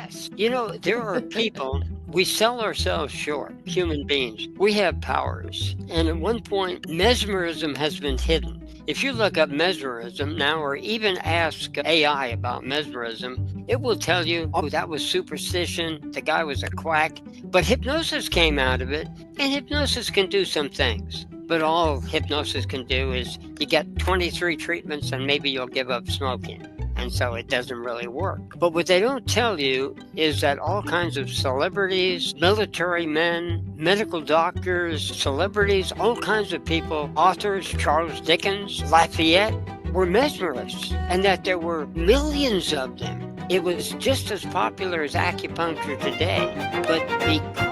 Yes. There are people, we sell ourselves short, human beings. We have powers. And at one point, mesmerism has been hidden. If you look up mesmerism now, or even ask AI about mesmerism, it will tell you, oh, that was superstition. The guy was a quack. But hypnosis came out of it, and hypnosis can do some things. But all hypnosis can do is you get 23 treatments and maybe you'll give up smoking. And so it doesn't really work. But what they don't tell you is that all kinds of celebrities, military men, medical doctors, celebrities, all kinds of people, authors, Charles Dickens, Lafayette, were mesmerists, and that there were millions of them. It was just as popular as acupuncture today, but because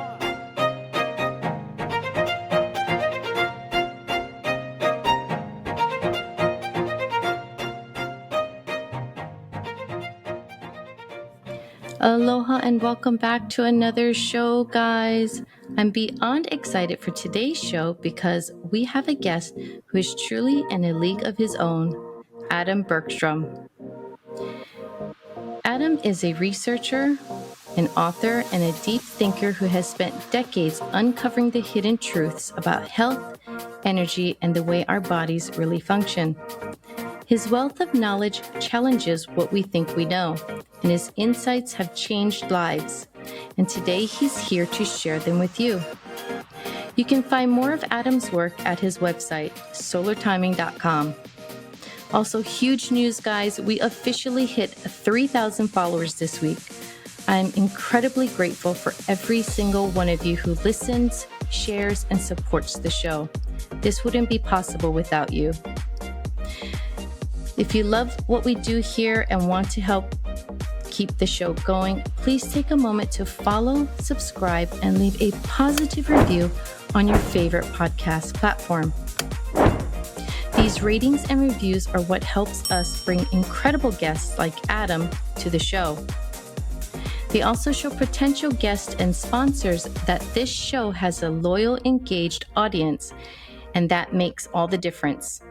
Aloha and welcome back to another show, guys. I'm beyond excited for today's show because we have a guest who is truly in a league of his own, Atom Bergstrom. Atom is a researcher, an author, and a deep thinker who has spent decades uncovering the hidden truths about health, energy, and the way our bodies really function. His wealth of knowledge challenges what we think we know, and his insights have changed lives. And today he's here to share them with you. You can find more of Atom's work at his website, solartiming.com. Also, huge news, guys. We officially hit 3,000 followers this week. I'm incredibly grateful for every single one of you who listens, shares, and supports the show. This wouldn't be possible without you. If you love what we do here and want to help keep the show going, please take a moment to follow, subscribe, and leave a positive review on your favorite podcast platform. These ratings and reviews are what helps us bring incredible guests like Atom to the show. They also show potential guests and sponsors that this show has a loyal, engaged audience, and that makes all the difference.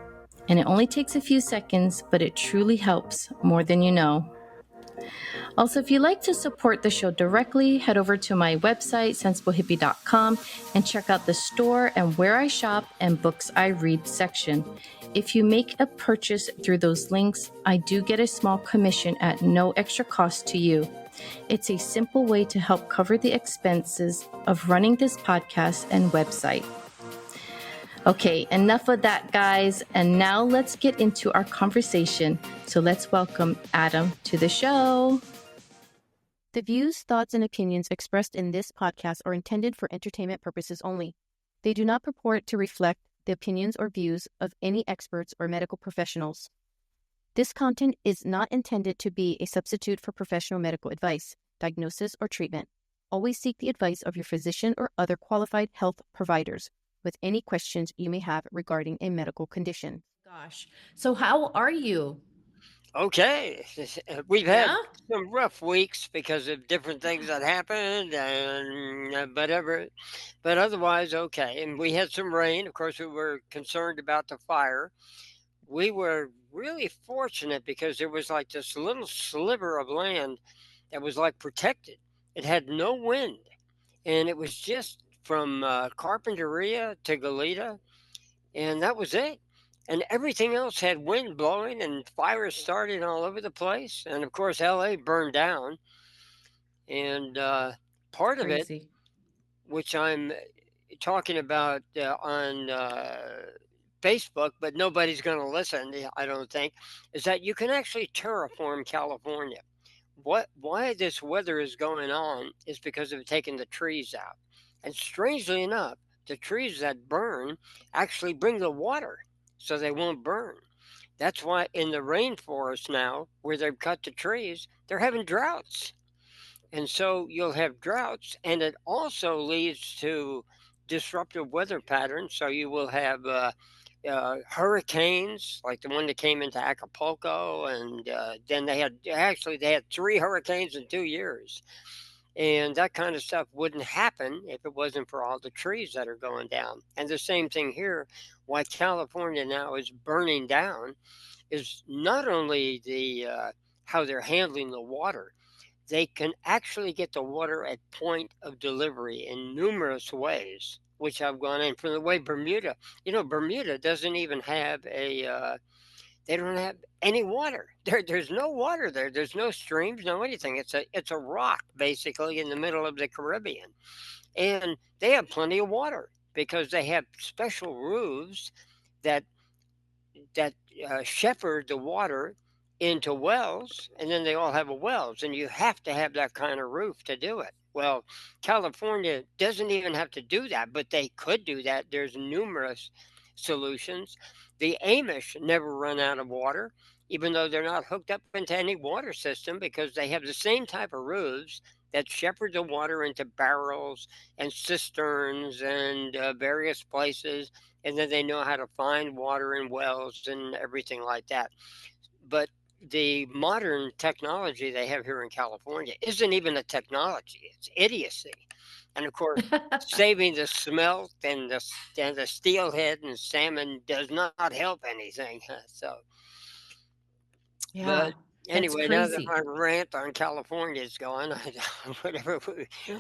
And it only takes a few seconds, but it truly helps more than you know. Also, if you'd like to support the show directly, head over to my website, sensiblehippie.com, and check out the store and where I shop and books I read section. If you make a purchase through those links, I do get a small commission at no extra cost to you. It's a simple way to help cover the expenses of running this podcast and website. Okay, enough of that, guys. And now let's get into our conversation. So let's welcome Atom to the show. The views, thoughts, and opinions expressed in this podcast are intended for entertainment purposes only. They do not purport to reflect the opinions or views of any experts or medical professionals. This content is not intended to be a substitute for professional medical advice, diagnosis, or treatment. Always seek the advice of your physician or other qualified health providers with any questions you may have regarding a medical condition. Gosh. So how are you? okay, we've had Yeah? some rough weeks because of different things that happened, and but otherwise okay. And we had some rain. Of course, we were concerned about the fire. We were really fortunate because there was like this little sliver of land that was like protected. It had no wind, and it was just from Carpinteria to Goleta, and that was it. And everything else had wind blowing and fires starting all over the place. And of course, LA burned down. And part of it, Crazy. which I'm talking about on Facebook, but nobody's going to listen, I don't think, is that you can actually terraform California. Why this weather is going on is because of taking the trees out. And strangely enough, the trees that burn actually bring the water so they won't burn. That's why in the rainforest now, where they've cut the trees, they're having droughts. And so you'll have droughts, and it also leads to disruptive weather patterns. So you will have hurricanes, like the one that came into Acapulco, and then they had 3 hurricanes in 2 years. And that kind of stuff wouldn't happen if it wasn't for all the trees that are going down. And the same thing here, why California now is burning down is not only the how they're handling the water, they can actually get the water at point of delivery in numerous ways, which I've gone in from the way Bermuda. Bermuda doesn't even have they don't have any water. There's no water there. There's no streams, no anything. It's a rock basically in the middle of the Caribbean, and they have plenty of water because they have special roofs that that shepherd the water into wells, and then they all have a wells, and you have to have that kind of roof to do it. Well, California doesn't even have to do that, but they could do that. There's numerous solutions. The Amish never run out of water, even though they're not hooked up into any water system because they have the same type of roofs that shepherd the water into barrels and cisterns and various places, and then they know how to find water in wells and everything like that. But the modern technology they have here in California isn't even a technology; it's idiocy. And of course, saving the smelt and the steelhead and salmon does not help anything. So, but Yeah, that's anyway, now that crazy. my rant on California is gone,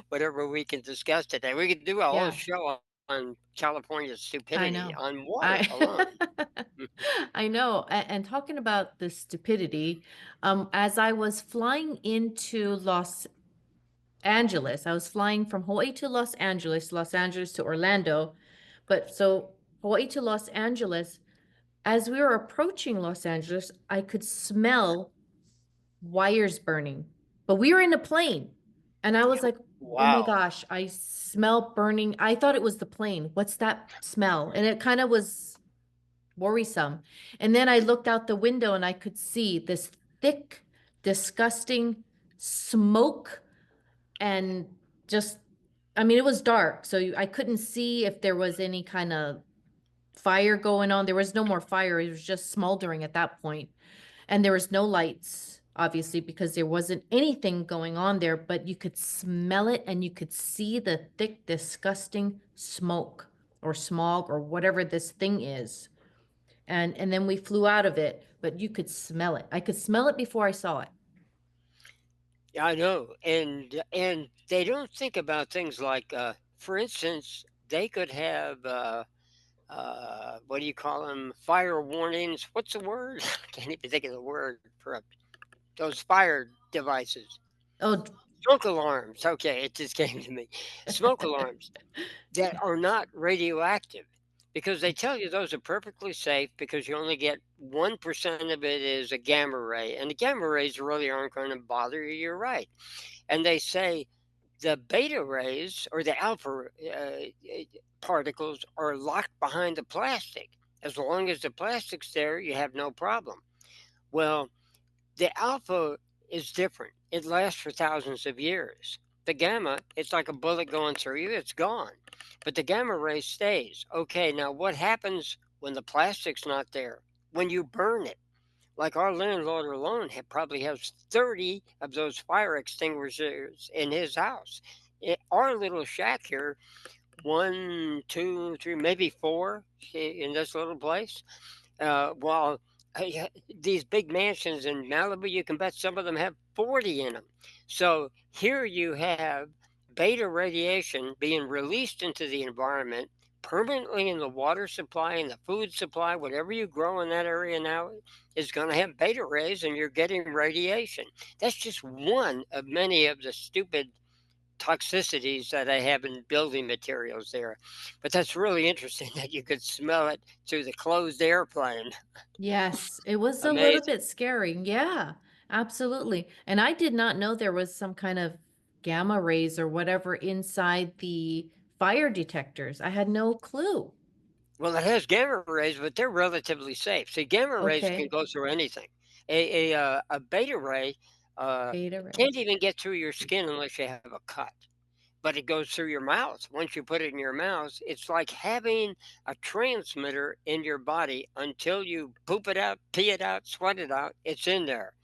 whatever we can discuss today, we could do a whole Yeah, show on California's I stupidity know. on water I alone. I know. And talking about the stupidity, as I was flying into Los Angeles, I was flying from Hawaii to Los Angeles to Orlando. But so Hawaii to Los Angeles, as we were approaching Los Angeles, I could smell wires burning. But we were in a plane. And I was like, oh my Wow. gosh, I smell burning. I thought it was the plane. What's that smell? And it kind of was worrisome. And then I looked out the window and I could see this thick, disgusting smoke and just, I mean, it was dark. So I couldn't see if there was any kind of fire going on. There was no more fire. It was just smoldering at that point. And there was no lights, obviously, because there wasn't anything going on there, but you could smell it and you could see the thick, disgusting smoke or smog or whatever this thing is. And then we flew out of it, but you could smell it. I could smell it before I saw it. Yeah, I know, and they don't think about things like, for instance, they could have what do you call them? Fire warnings. What's the word? I can't even think of the word for those fire devices. Oh, Smoke alarms. Okay, it just came to me. Smoke alarms that are not radioactive because they tell you those are perfectly safe because you only get 1% of it is a gamma ray, and the gamma rays really aren't going to bother you. You're right. And they say the beta rays or the alpha particles are locked behind the plastic. As long as the plastic's there, you have no problem. Well, the alpha is different. It lasts for thousands of years. The gamma, it's like a bullet going through you, it's gone. But the gamma ray stays. Okay, now what happens when the plastic's not there? When you burn it? Like our landlord alone probably has 30 of those fire extinguishers in his house. Our little shack here, one, two, three, maybe four in this little place. While these big mansions in Malibu, you can bet some of them have 40 in them. So here you have beta radiation being released into the environment permanently in the water supply and the food supply. Whatever you grow in that area now is going to have beta rays, and you're getting radiation. That's just one of many of the stupid toxicities that I have in building materials there. But that's really interesting that you could smell it through the closed airplane. yes, it was a little Amazing. bit scary. Yeah, absolutely. And I did not know there was some kind of gamma rays or whatever inside the fire detectors. I had no clue. Well, it has gamma rays, but they're relatively safe. See, gamma rays can Okay. go through anything. A beta ray uh, Beta ray. can't even get through your skin unless you have a cut. But it goes through your mouth. Once you put it in your mouth, it's like having a transmitter in your body until you poop it out, pee it out, sweat it out. It's in there.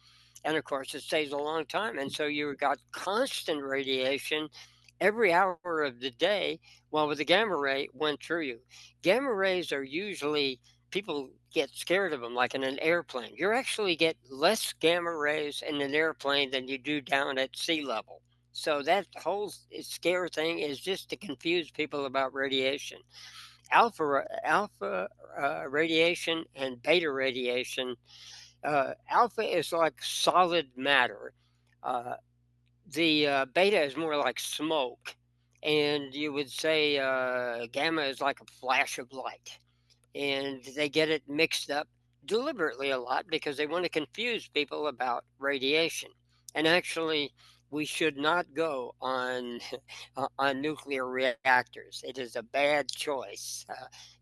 And of course, it stays a long time. And so you got constant radiation every hour of the day while the gamma ray went through you. Gamma rays are usually people get scared of them, like in an airplane. You actually get less gamma rays in an airplane than you do down at sea level. So that whole scare thing is just to confuse people about radiation. Alpha radiation and beta radiation. Alpha is like solid matter. Uh, the beta is more like smoke, and you would say gamma is like a flash of light, and they get it mixed up deliberately a lot because they want to confuse people about radiation. And actually, we should not go on on nuclear reactors. It is a bad choice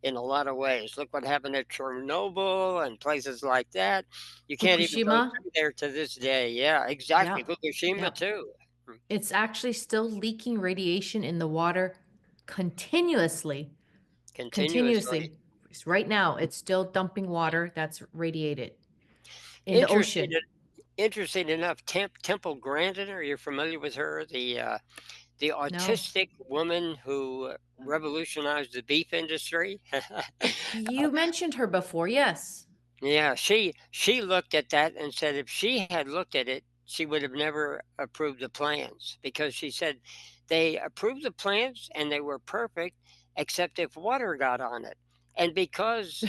in a lot of ways. Look what happened at Chernobyl and places like that. You can't even go Fukushima. through there to this day. Yeah, exactly. Yeah. Fukushima Yeah. too. It's actually still leaking radiation in the water continuously. Continuously. Continuously. Right now, it's still dumping water that's radiated in the Interesting. ocean. Interesting enough, Temple Grandin. Are you familiar with her? The No. autistic woman who revolutionized the beef industry. You mentioned her before, yes. Yeah, she looked at that and said if she had looked at it, she would have never approved the plans because she said they approved the plans and they were perfect except if water got on it. And because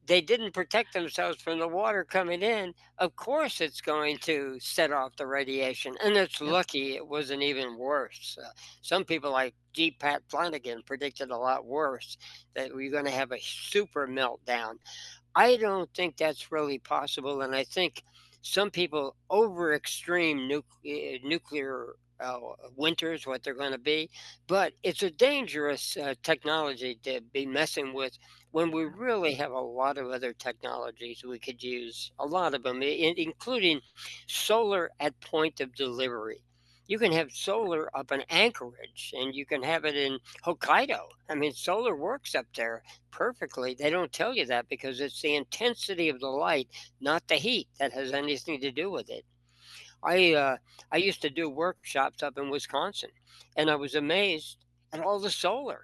they didn't protect themselves from the water coming in, of course it's going to set off the radiation. And it's Yep. lucky it wasn't even worse. Some people like G. Pat Flanagan predicted a lot worse, that we're going to have a super meltdown. I don't think that's really possible, and I think some people over extreme nuclear winters, what they're going to be, but it's a dangerous technology to be messing with when we really have a lot of other technologies we could use, a lot of them, including solar at point of delivery. You can have solar up in Anchorage and you can have it in Hokkaido. I mean, solar works up there perfectly. They don't tell you that because it's the intensity of the light, not the heat, that has anything to do with it. I uh, I used to do workshops up in Wisconsin, and I was amazed at all the solar.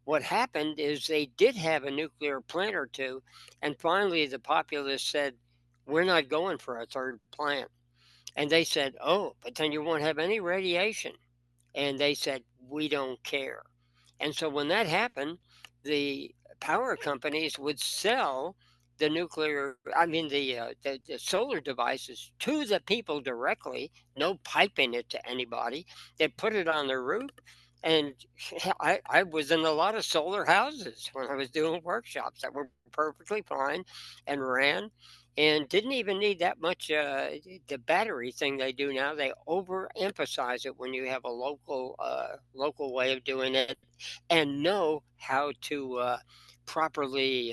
What happened is they did have a nuclear plant or two, and finally the populace said, "We're not going for a third plant." And they said, "Oh, but then you won't have any radiation." And they said, "We don't care." And so when that happened, the power companies would sell the nuclear, I mean, the solar devices to the people directly, no piping it to anybody. They put it on their roof. And I was in a lot of solar houses when I was doing workshops that were perfectly fine and ran and didn't even need that much the battery thing they do now. They overemphasize it when you have a local way of doing it and know how to properly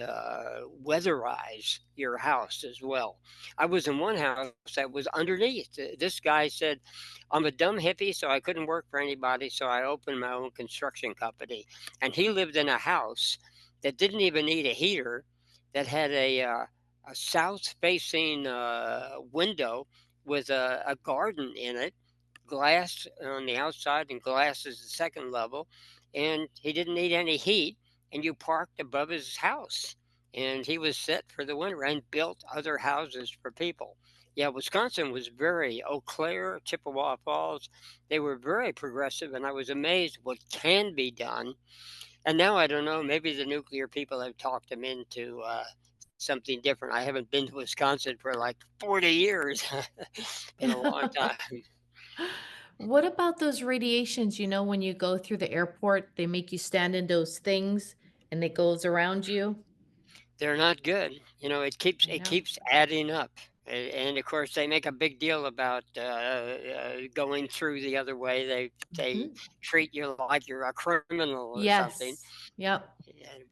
weatherize your house as well. I was in one house that was underneath. This guy said, "I'm a dumb hippie, so I couldn't work for anybody, so I opened my own construction company." And he lived in a house that didn't even need a heater, that had a south facing window with a garden in it, glass on the outside, and glass is the second level. And he didn't need any heat. And you parked above his house. And he was set for the winter and built other houses for people. Yeah, Wisconsin was very, Eau Claire, Chippewa Falls, they were very progressive. And I was amazed what can be done. And now I don't know, maybe the nuclear people have talked them into something different. I haven't been to Wisconsin for like 40 years. Been a long time. What about those radiations, when you go through the airport, they make you stand in those things and it goes around you? They're not good. I It know. keeps adding up. And of course, they make a big deal about going through the other way. They Mhm. treat you like you're a criminal or something. Yes. Yep. And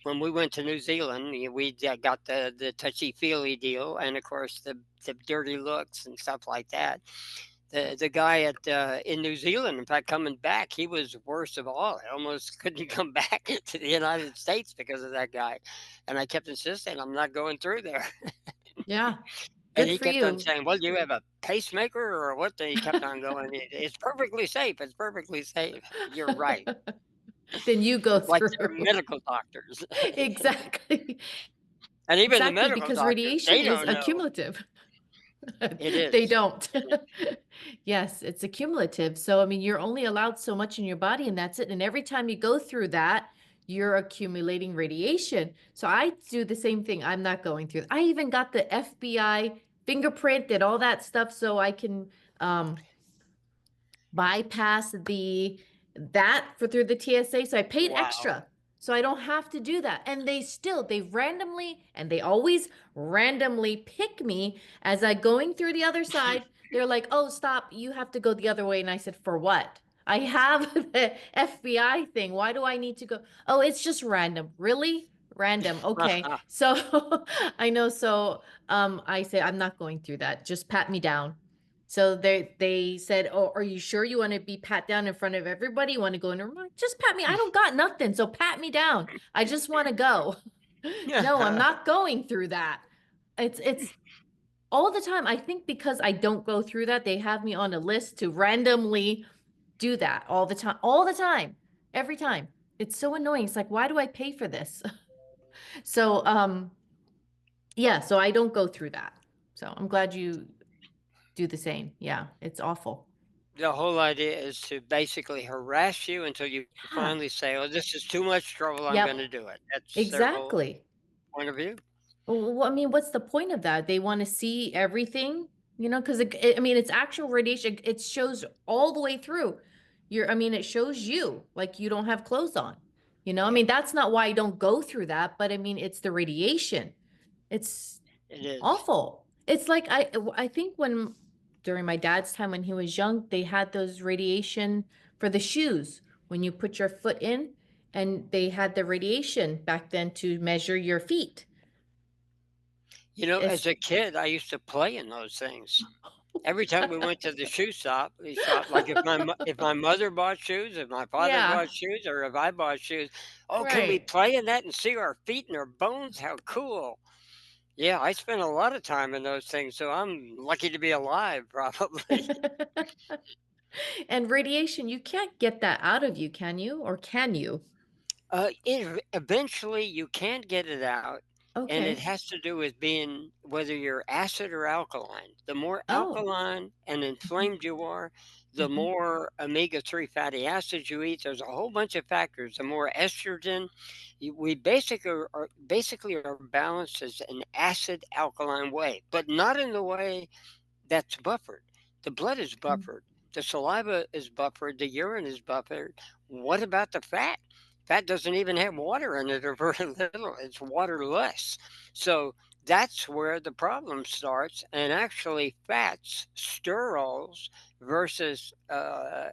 when we went to New Zealand, we got the touchy feely deal, and of course the dirty looks and stuff like that. The guy at in New Zealand, in fact, coming back, he was worst of all. I almost couldn't come back to the United States because of that guy, and I kept insisting I'm not going through there. Yeah. And Good he for kept on you. saying, "Well, do you have a pacemaker or what?" And he kept on going, It's perfectly safe. It's perfectly safe." You're right. Then you go Like through. they're medical doctors. Exactly. And even the Exactly, medical because doctors, radiation they is don't know. accumulative. It They is. don't. Yes, it's accumulative. So, I mean, you're only allowed so much in your body, and that's it. And every time you go through that, you're accumulating radiation. So I do the same thing. I'm not going through. I even got the FBI fingerprint and all that stuff so I can um bypass the that for through the TSA. So I paid Wow. extra. So I don't have to do that. And they randomly, and they always randomly pick me as I going through the other side. They're like, "Oh, stop, you have to go the other way." And I said, "For what? I have the FBI thing. Why do I need to go?" "Oh, it's just random." "Really? Random. Okay." So I know. So I say, "I'm not going through that. Just pat me down." So they said, "Oh, are you sure you want to be pat down in front of everybody? You want to go in a room? Just pat me. I don't got nothing, so pat me down. I just want to go." No, I'm not going through that. It's all the time. I think because I don't go through that, they have me on a list to randomly do that all the time, every time. It's so annoying. It's like, why do I pay for this? So yeah, so I don't go through that. So I'm glad you do the same. Yeah, it's awful. The whole idea is to basically harass you until you Yeah. finally say, "Oh, this is too much trouble, I'm Yep. gonna do it." That's their whole Exactly. point of view. Well, I mean, what's the point of that? They want to see everything, because I mean, it's actual radiation. It shows all the way through. I mean, it shows you like you don't have clothes on. I mean, that's not why I don't go through that, but I mean, it's the radiation. It's It is. awful. It's like I think when during my dad's time when he was young, they had those radiation for the shoes when you put your foot in, and they had the radiation back then to measure your feet. As It's a kid, I used to play in those things. Every time we went to the shoe shop, like if my mother bought shoes, if my father Yeah, bought shoes, or if I bought shoes, "Oh, can we right. play in that and see our feet and our bones? How cool." Yeah, I spent a lot of time in those things, so I'm lucky to be alive probably. And radiation, you can't get that out of you, can you? Or can you? Eventually, you can't get it out, and it Okay. has to do with being whether you're acid or alkaline. The more Oh. alkaline and Mhm, inflamed you are, the mhm. more omega-3 fatty acids you eat. There's a whole bunch of factors. The more estrogen, we basically are balanced as an acid alkaline way, but not in the way that's buffered. The blood is Mm. buffered. The saliva is buffered. The urine is buffered. What about the fat? Fat doesn't even have water in it or very little. It's waterless. So that's where the problem starts. And actually, fats, sterols versus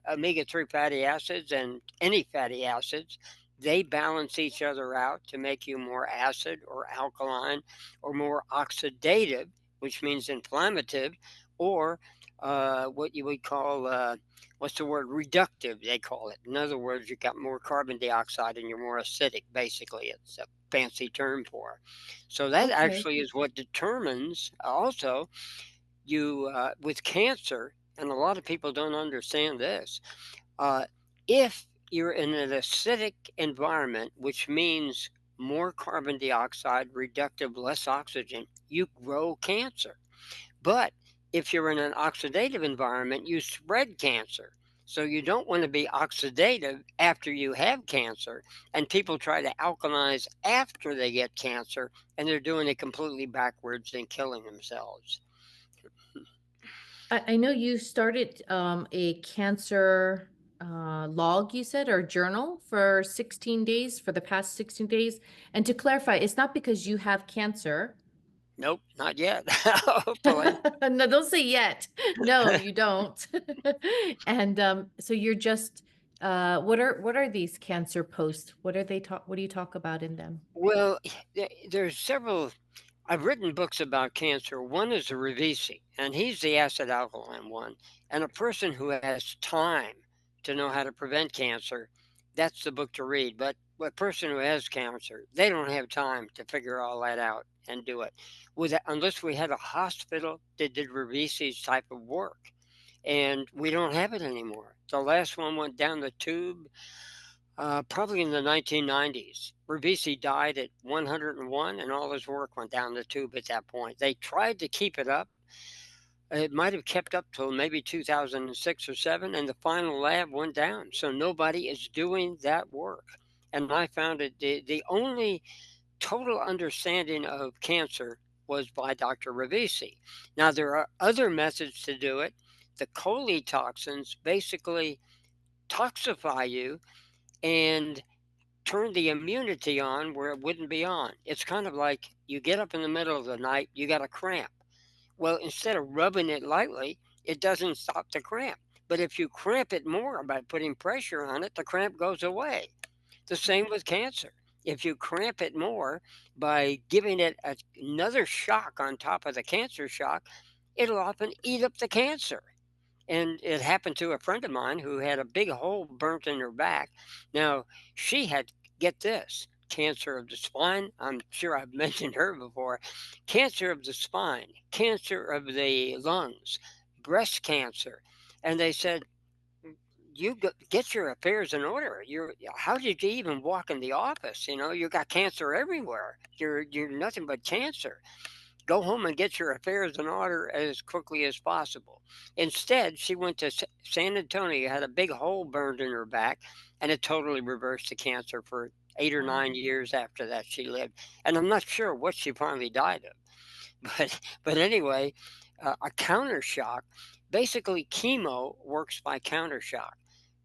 omega 3 fatty acids and any fatty acids, they balance each other out to make you more acid or alkaline or more oxidative, which means inflammative, or what you would call what's the word, reductive, they call it. In other words, you got more carbon dioxide and you're more acidic. Basically, it's a fancy term for it. So that Okay. actually is what determines also you with cancer. And a lot of people don't understand this. uh, if you're in an acidic environment, which means more carbon dioxide, reductive, less oxygen, you grow cancer. But if you're in an oxidative environment, you spread cancer. So you don't want to be oxidative after you have cancer. And people try to alkalize after they get cancer, and they're doing it completely backwards and killing themselves. I know you started a cancer log, you said, or journal for 16 days, for the past 16 days. And to clarify, it's not because you have cancer. Nope, not yet. Hopefully. No, don't say yet. No, you don't. And so you're just what are these cancer posts? What do you talk about in them? Well, there's several. I've written books about cancer. One is the Revisi, and he's the acid alkaline one. And a person who has time to know how to prevent cancer, that's the book to read. But a person who has cancer, they don't have time to figure all that out and do it unless we had a hospital that did Revisi's type of work. And we don't have it anymore. The last one went down the tube probably in the 1990s. Ribisi died at 101, and all his work went down the tube at that point. They tried to keep it up. It might have kept up till maybe 2006 or 7, and the final lab went down. So nobody is doing that work. And I found it the only total understanding of cancer was by Dr. Rivisi. Now, there are other methods to do it. The toxins basically toxify you and turn the immunity on where it wouldn't be on. It's kind of like you get up in the middle of the night, you got a cramp. Well, instead of rubbing it lightly, it doesn't stop the cramp. But if you cramp it more by putting pressure on it, the cramp goes away. The same with cancer. If you cramp it more by giving it another shock on top of the cancer shock, it'll often eat up the cancer. And it happened to a friend of mine who had a big hole burnt in her back. Now, she had, get this, cancer of the spine. I'm sure I've mentioned her before. Cancer of the spine, cancer of the lungs, breast cancer. And they said, get your affairs in order. How did you even walk in the office? You got cancer everywhere. You're nothing but cancer. Go home and get your affairs in order as quickly as possible. Instead, she went to San Antonio, had a big hole burned in her back, and it totally reversed the cancer for 8 or 9 years after that she lived. And I'm not sure what she finally died of. But anyway, a counter shock, basically chemo works by counter shock.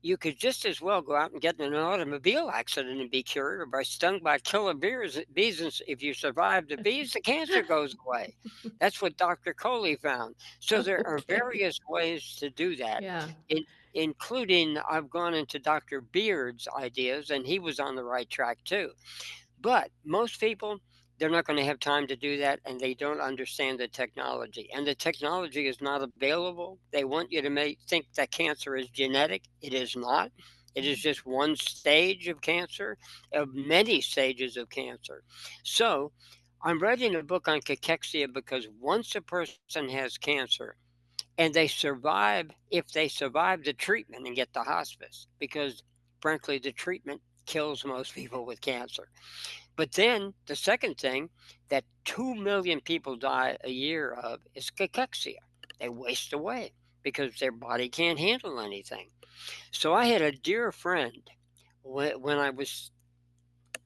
You could just as well go out and get in an automobile accident and be cured, or by stung by killer bees. And if you survive the bees, the cancer goes away. That's what Dr. Coley found. So there are Okay. various ways to do that, Yeah. in, including I've gone into Dr. Beard's ideas, and he was on the right track too. But most people, they're not going to have time to do that, and they don't understand the technology. And the technology is not available. They want you to think that cancer is genetic. It is not. It is just one stage of cancer, of many stages of cancer. So I'm writing a book on cachexia because once a person has cancer and they survive, if they survive the treatment and get the hospice, because frankly, the treatment kills most people with cancer. But then the second thing that 2 million people die a year of is cachexia. They waste away because their body can't handle anything. So I had a dear friend when I was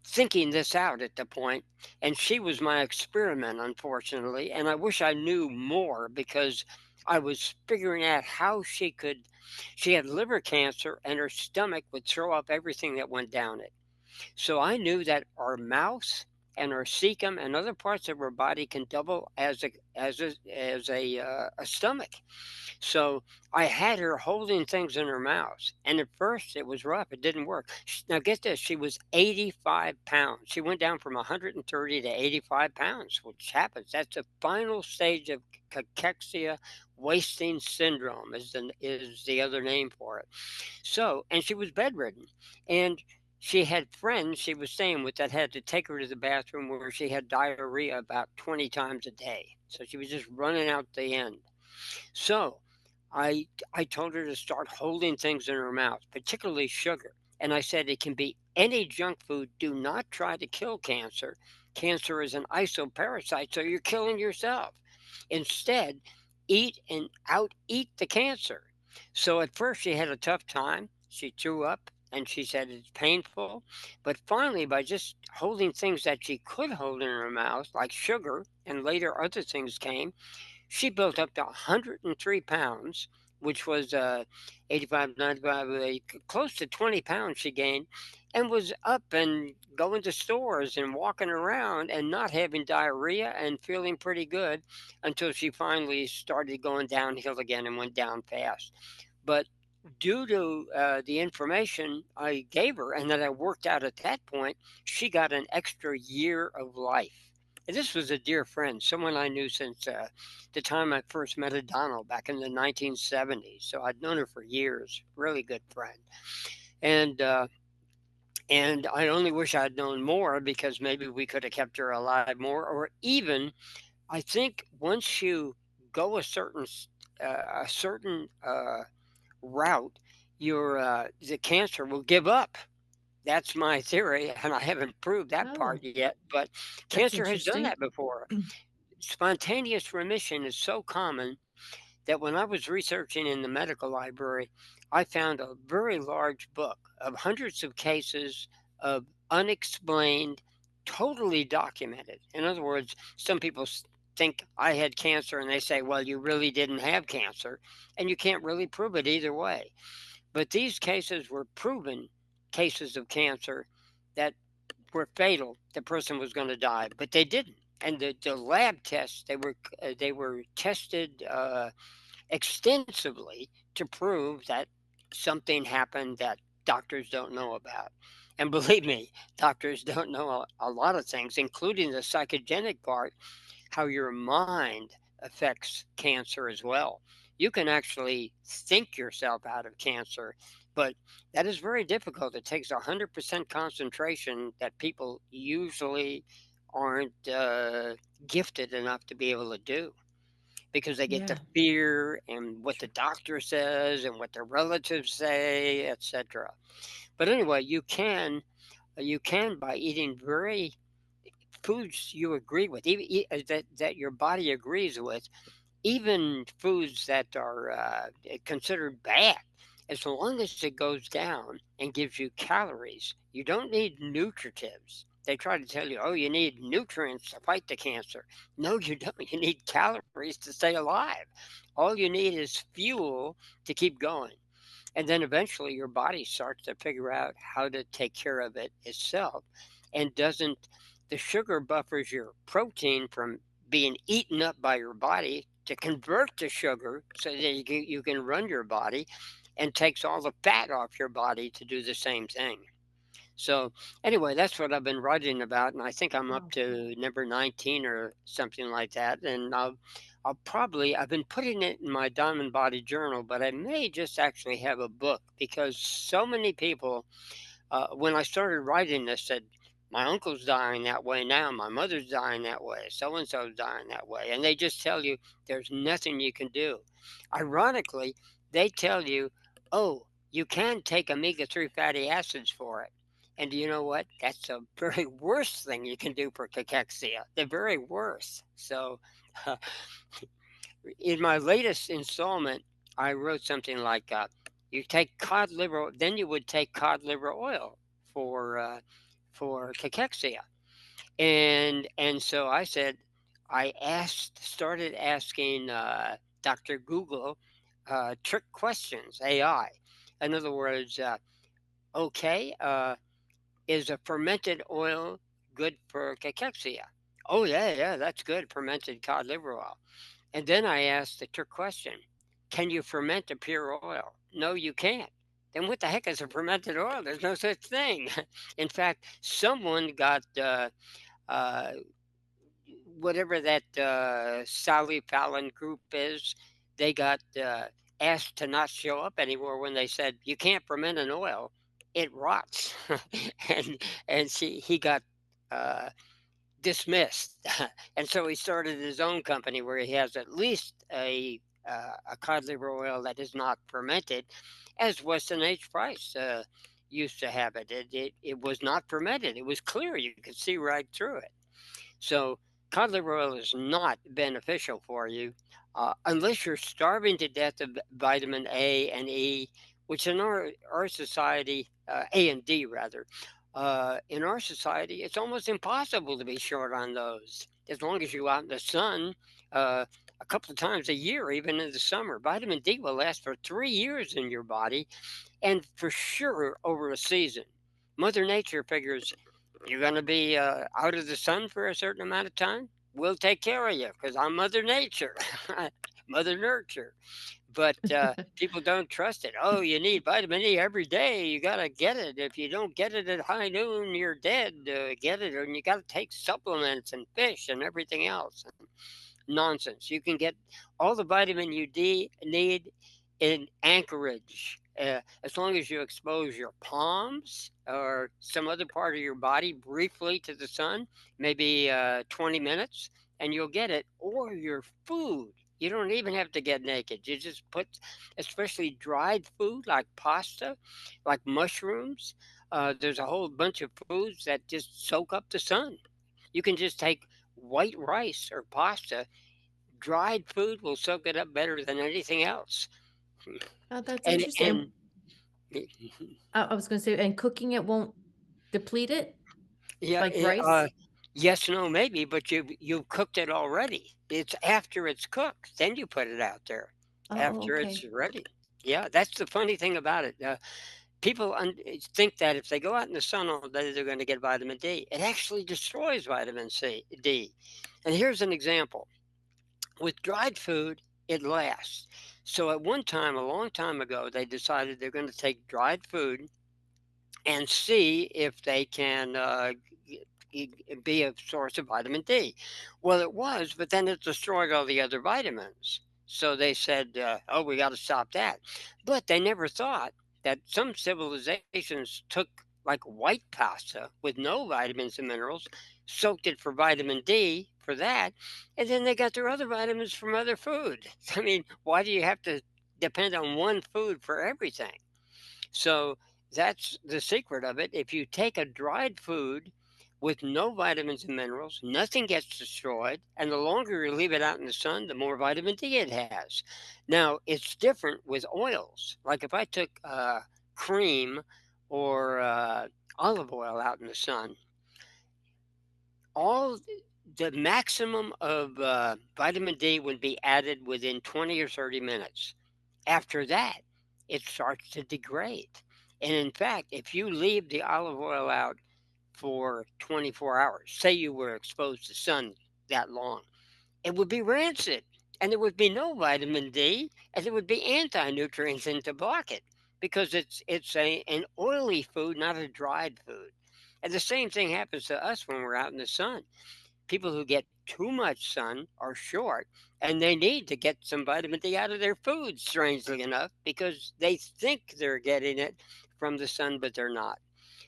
thinking this out at the point, and she was my experiment, unfortunately. And I wish I knew more because I was figuring out how she could. She had liver cancer, and her stomach would throw up everything that went down it. So I knew that our mouth and our cecum and other parts of our body can double as a stomach. So I had her holding things in her mouth, and at first it was rough. It didn't work. Now get this: she was 85 pounds. She went down from 130 to 85 pounds, which happens. That's the final stage of cachexia wasting syndrome, is the other name for it. So, and she was bedridden. And she had friends she was staying with that had to take her to the bathroom where she had diarrhea about 20 times a day. So she was just running out the end. So I told her to start holding things in her mouth, particularly sugar. And I said it can be any junk food. Do not try to kill cancer. Cancer is an isoparasite, so you're killing yourself. Instead, eat and out eat the cancer. So at first she had a tough time. She threw up and she said it's painful. But finally, by just holding things that she could hold in her mouth, like sugar, and later other things came, she built up to 103 pounds, which was 85, 95, close to 20 pounds she gained, and was up and going to stores and walking around and not having diarrhea and feeling pretty good until she finally started going downhill again and went down fast. But due to the information I gave her and that I worked out at that point, she got an extra year of life. And this was a dear friend, someone I knew since the time I first met Donald back in the 1970s. So I'd known her for years, really good friend. And I only wish I'd known more because maybe we could have kept her alive more, or even I think once you go a certain route, your the cancer will give up. That's my theory, and I haven't proved that part Oh, yet, but that's cancer has done that interesting. before. Spontaneous remission is so common that when I was researching in the medical library, I found a very large book of hundreds of cases of unexplained, totally documented. In other words, some people think I had cancer and they say, well, you really didn't have cancer, and you can't really prove it either way. But these cases were proven cases of cancer that were fatal. The person was going to die, but they didn't. And the lab tests they were tested extensively to prove that something happened that doctors don't know about. And believe me, doctors don't know a lot of things, including the psychogenic part, how your mind affects cancer as well. You can actually think yourself out of cancer, but that is very difficult. It takes 100% concentration that people usually aren't gifted enough to be able to do because they get the Yeah. fear and what the doctor says and what their relatives say, etc. But anyway, you can by eating very foods you agree with, even that your body agrees with, even foods that are considered bad, as long as it goes down and gives you calories. You don't need nutritives. They try to tell you, oh, you need nutrients to fight the cancer. No, you don't. You need calories to stay alive. All you need is fuel to keep going. And then eventually your body starts to figure out how to take care of it itself and doesn't. The sugar buffers your protein from being eaten up by your body to convert to sugar so that you can run your body, and takes all the fat off your body to do the same thing. So anyway, that's what I've been writing about, and I think I'm up Wow. to number 19 or something like that. And I've been putting it in my Diamond Body journal, but I may just actually have a book because so many people, when I started writing this, said, my uncle's dying that way now, my mother's dying that way, so and so's dying that way. And they just tell you there's nothing you can do. Ironically, they tell you, oh, you can take omega-3 fatty acids for it. And do you know what? That's the very worst thing you can do for cachexia. The very worst. So, in my latest installment, I wrote something like, "You take cod liver, then you would take cod liver oil for uh, for cachexia." And so I said, started asking Dr. Google trick questions, AI. In other words, okay, is a fermented oil good for cachexia? Oh yeah, yeah, that's good. Fermented cod liver oil. And then I asked the trick question: can you ferment a pure oil? No, you can't. Then what the heck is a fermented oil? There's no such thing. In fact, someone got uh, whatever that Sally Fallon group is, they got asked to not show up anymore when they said you can't ferment an oil, it rots, and he got uh, dismissed, and so he started his own company where he has at least a cod liver oil that is not fermented, as Weston H. Price used to have it. It was not fermented. It was clear. You could see right through it. So cod liver oil is not beneficial for you unless you're starving to death of vitamin A and E, which in our society, A and D rather, in our society, it's almost impossible to be short on those. As long as you're out in the sun uh, a couple of times a year, even in the summer, vitamin D will last for 3 years in your body, and for sure over a season. Mother Nature figures you're going to be out of the sun for a certain amount of time. We'll take care of you because I'm Mother Nature, Mother Nurture. But people don't trust it. Oh, you need vitamin E every day. You got to get it. If you don't get it at high noon, you're dead. Get it, and you got to take supplements and fish and everything else. Nonsense. You can get all the vitamin you need in Anchorage. As long as you expose your palms or some other part of your body briefly to the sun, maybe 20 minutes, and you'll get it. Or your food. You don't even have to get naked. You just put, especially dried food like pasta, like mushrooms. There's a whole bunch of foods that just soak up the sun. You can just take white rice or pasta. Dried food will soak it up better than anything else. Oh, that's And interesting. and I was going to say, and cooking it won't deplete it yeah, like rice? yes, no, maybe, but you've cooked it already. It's after it's cooked, then you put it out there. Oh, After it's okay. ready. Yeah, that's the funny thing about it. People think that if they go out in the sun all day, they're going to get vitamin D. It actually destroys vitamin D. And here's an example. With dried food, it lasts. So at one time, a long time ago, they decided they're going to take dried food and see if they can be a source of vitamin D. Well, it was, but then it destroyed all the other vitamins. So they said, oh, we got to stop that. But they never thought that some civilizations took like white pasta with no vitamins and minerals, soaked it for vitamin D for that, and then they got their other vitamins from other food. I mean, why do you have to depend on one food for everything? So that's the secret of it. If you take a dried food with no vitamins and minerals, nothing gets destroyed, and the longer you leave it out in the sun, the more vitamin D it has. Now, it's different with oils. Like if I took cream or olive oil out in the sun, all the maximum of vitamin D would be added within 20 or 30 minutes. After that, it starts to degrade. And in fact, if you leave the olive oil out for 24 hours, say you were exposed to sun that long, it would be rancid and there would be no vitamin D and there would be anti-nutrients in to block it because it's an oily food, not a dried food. And the same thing happens to us when we're out in the sun. People who get too much sun are short and they need to get some vitamin D out of their food, strangely enough, because they think they're getting it from the sun, but they're not.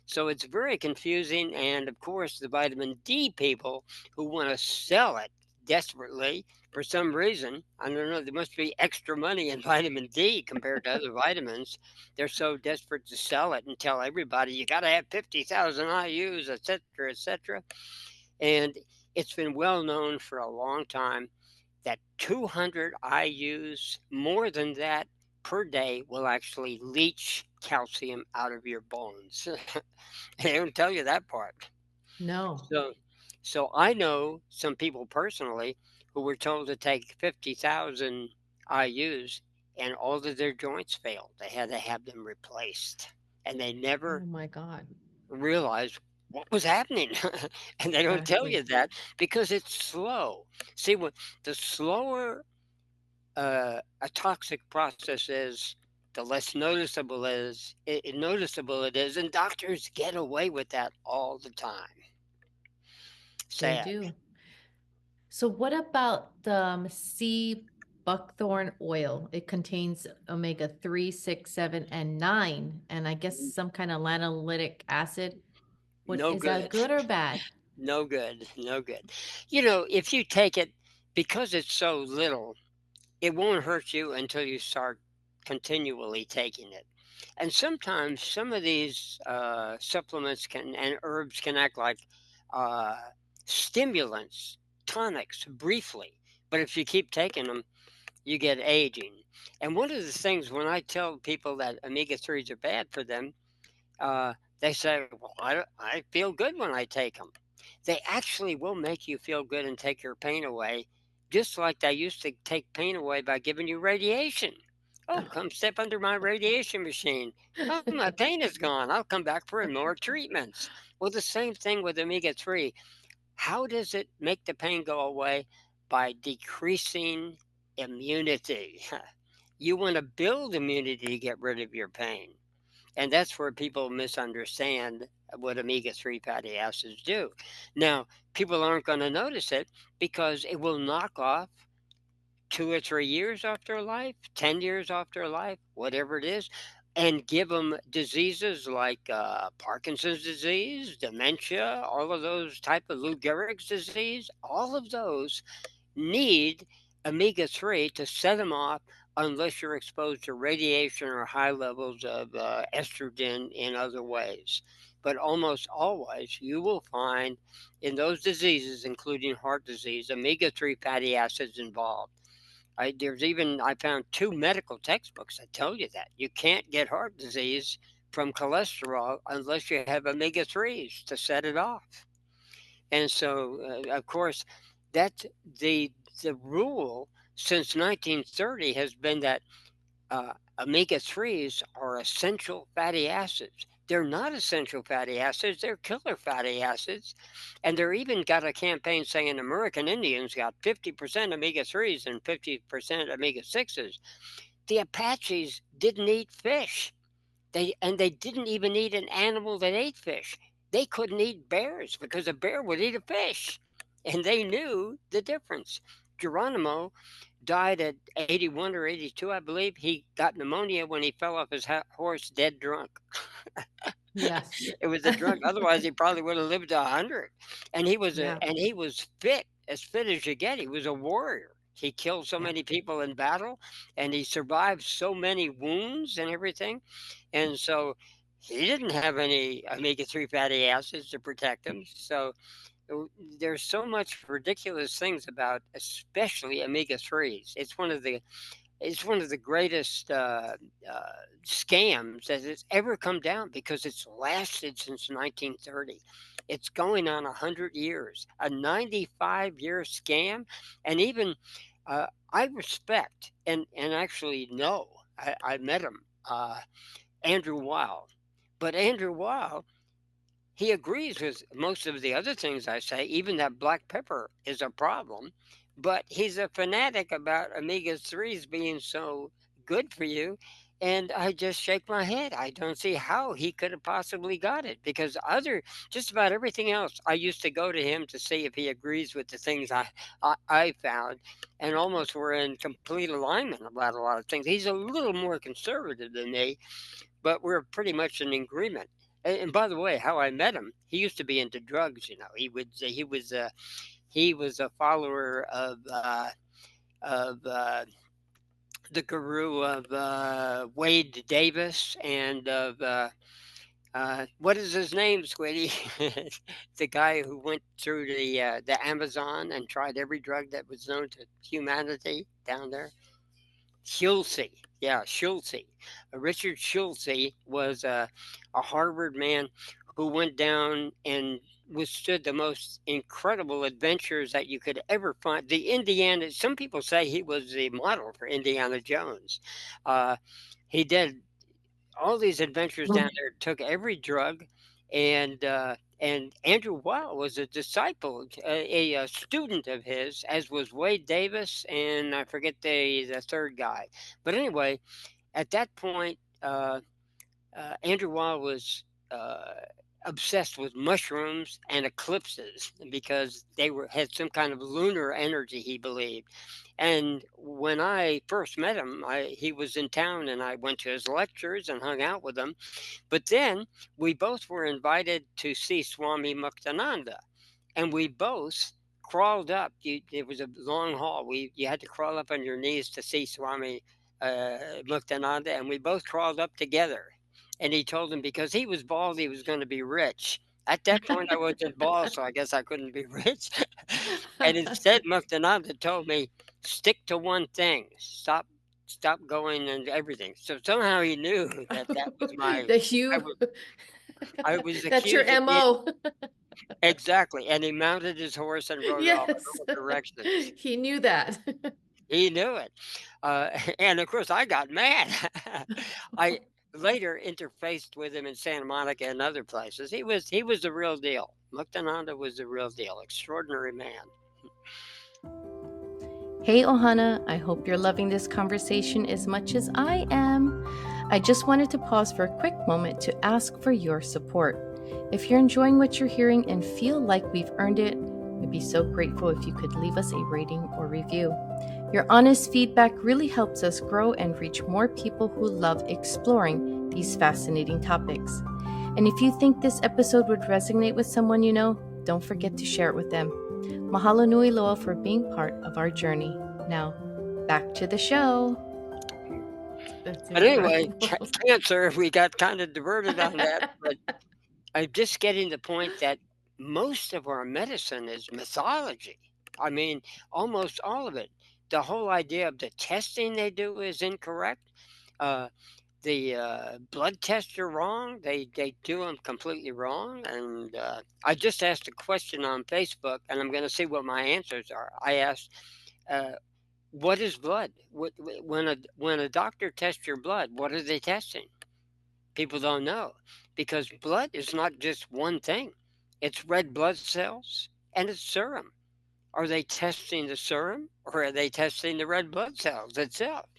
So it's very confusing. And of course, the vitamin D people who want to sell it desperately for some reason, I don't know, there must be extra money in vitamin D compared to other vitamins. They're so desperate to sell it and tell everybody you got to have 50,000 IUs, etc., etc. And it's been well known for a long time that 200 IUs, more than that per day, will actually leach calcium out of your bones. They don't tell you that part. No. So, so I know some people personally who were told to take 50,000 IUs and all of their joints failed. They had to have them replaced. And they Oh never my God. realize what was happening. And they don't tell you Exactly. that because it's slow. See, what the slower a toxic process is, the less noticeable it is, and doctors get away with that all the time. They Sad. do. So what about the sea buckthorn oil? It contains omega 3, 6, 7, and 9, and I guess some kind of lanolinic acid. What No is that good. good or bad? No good. No good. You know, if you take it because it's so little, it won't hurt you until you start continually taking it. And sometimes some of these supplements can and herbs can act like uh, stimulants, tonics, briefly. But if you keep taking them, you get aging. And one of the things when I tell people that omega 3s are bad for them, they say, well, I feel good when I take them. They actually will make you feel good and take your pain away, just like they used to take pain away by giving you radiation. Oh, come step under my radiation machine. Oh, my pain is gone. I'll come back for more treatments. Well, the same thing with omega 3. How does it make the pain go away? By decreasing immunity. You want to build immunity to get rid of your pain. And that's where people misunderstand what omega 3 fatty acids do. Now, people aren't going to notice it because it will knock off 2 or 3 years off their life, 10 years off their life, whatever it is, and give them diseases like Parkinson's disease, dementia, all of those type of Lou Gehrig's disease, all of those need omega 3 to set them off unless you're exposed to radiation or high levels of estrogen in other ways. But almost always, you will find in those diseases, including heart disease, omega 3 fatty acids involved. I found two medical textbooks that tell you that you can't get heart disease from cholesterol unless you have omega 3s to set it off. And so, of course, that's the rule since 1930 has been that omega 3s are essential fatty acids. They're not essential fatty acids, they're killer fatty acids. And they're even got a campaign saying American Indians got 50% omega 3s and 50% omega 6s. The Apaches didn't eat fish. They didn't even eat an animal that ate fish. They couldn't eat bears because a bear would eat a fish. And they knew the difference. Geronimo died at 81 or 82, I believe. He got pneumonia when he fell off his horse dead drunk. Yes. It was a drug. Otherwise, he probably would have lived to 100. Yeah. And he was fit, as fit as you get. He was a warrior. He killed so Yeah. many people in battle, and he survived so many wounds and everything. And so he didn't have any omega 3 fatty acids to protect him. So there's so much ridiculous things about, especially omega 3s. It's one of the greatest scams that has ever come down because it's lasted since 1930. It's going on 100 years, a 95-year scam. And even I respect and actually know, I met him, Andrew Weil. But Andrew Weil, he agrees with most of the other things I say, even that black pepper is a problem. But he's a fanatic about omega 3s being so good for you. And I just shake my head. I don't see how he could have possibly got it because just about everything else, I used to go to him to see if he agrees with the things I found, and almost we're in complete alignment about a lot of things. He's a little more conservative than me, but we're pretty much in agreement. And by the way, how I met him, he used to be into drugs. He was a follower of the guru of Wade Davis and of what is his name, Squiddy? The guy who went through the Amazon and tried every drug that was known to humanity down there. Schulze. Yeah, Schulze. Richard Schulze was a Harvard man who went down and withstood the most incredible adventures that you could ever find. Some people say he was the model for Indiana Jones. Uh, he did all these adventures down there, took every drug, and Andrew Weil was a disciple, a student of his, as was Wade Davis, and I forget the third guy. But anyway, at that point, Andrew Weil was obsessed with mushrooms and eclipses because had some kind of lunar energy, he believed. And when I first met him, he was in town, and I went to his lectures and hung out with him. But then we both were invited to see Swami Muktananda, and we both crawled up. It was a long hall. You had to crawl up on your knees to see Swami Muktananda, and we both crawled up together. And he told him because he was bald, he was going to be rich. At that point, I wasn't bald, so I guess I couldn't be rich. And instead, Muktananda told me, stick to one thing. Stop going and everything. So somehow he knew that was my. I was, I was That's your accused of being MO. exactly, and he mounted his horse and rode off in Yes. all directions. He knew that. He knew it, and of course I got mad. I later interfaced with him in Santa Monica and other places. He was the real deal. Muktananda was the real deal. Extraordinary man. Hey Ohana, I hope you're loving this conversation as much as I am. I just wanted to pause for a quick moment to ask for your support. If you're enjoying what you're hearing and feel like we've earned it, I'd be so grateful if you could leave us a rating or review. Your honest feedback really helps us grow and reach more people who love exploring these fascinating topics. And if you think this episode would resonate with someone you know, don't forget to share it with them. Mahalo nui loa for being part of our journey. Now, back to the show. That's But anyway, incredible. cancer, we got kind of diverted on that, but I'm just getting the point that most of our medicine is mythology. I mean, almost all of it. The whole idea of the testing they do is incorrect. Uh, the blood tests are wrong. They do them completely wrong. And I just asked a question on Facebook, and I'm going to see what my answers are. I asked, uh, "What is blood? When a doctor tests your blood, what are they testing?" People don't know because blood is not just one thing. It's red blood cells and it's serum. Are they testing the serum or are they testing the red blood cells itself?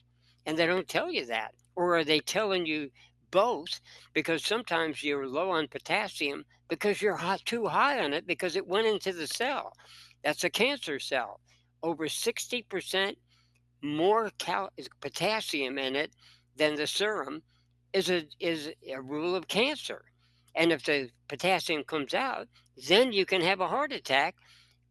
And they don't tell you that. Or are they telling you both because sometimes you're low on potassium because you're too high on it because it went into the cell? That's a cancer cell. Over 60% more potassium in it than the serum is a rule of cancer. And if the potassium comes out, then you can have a heart attack,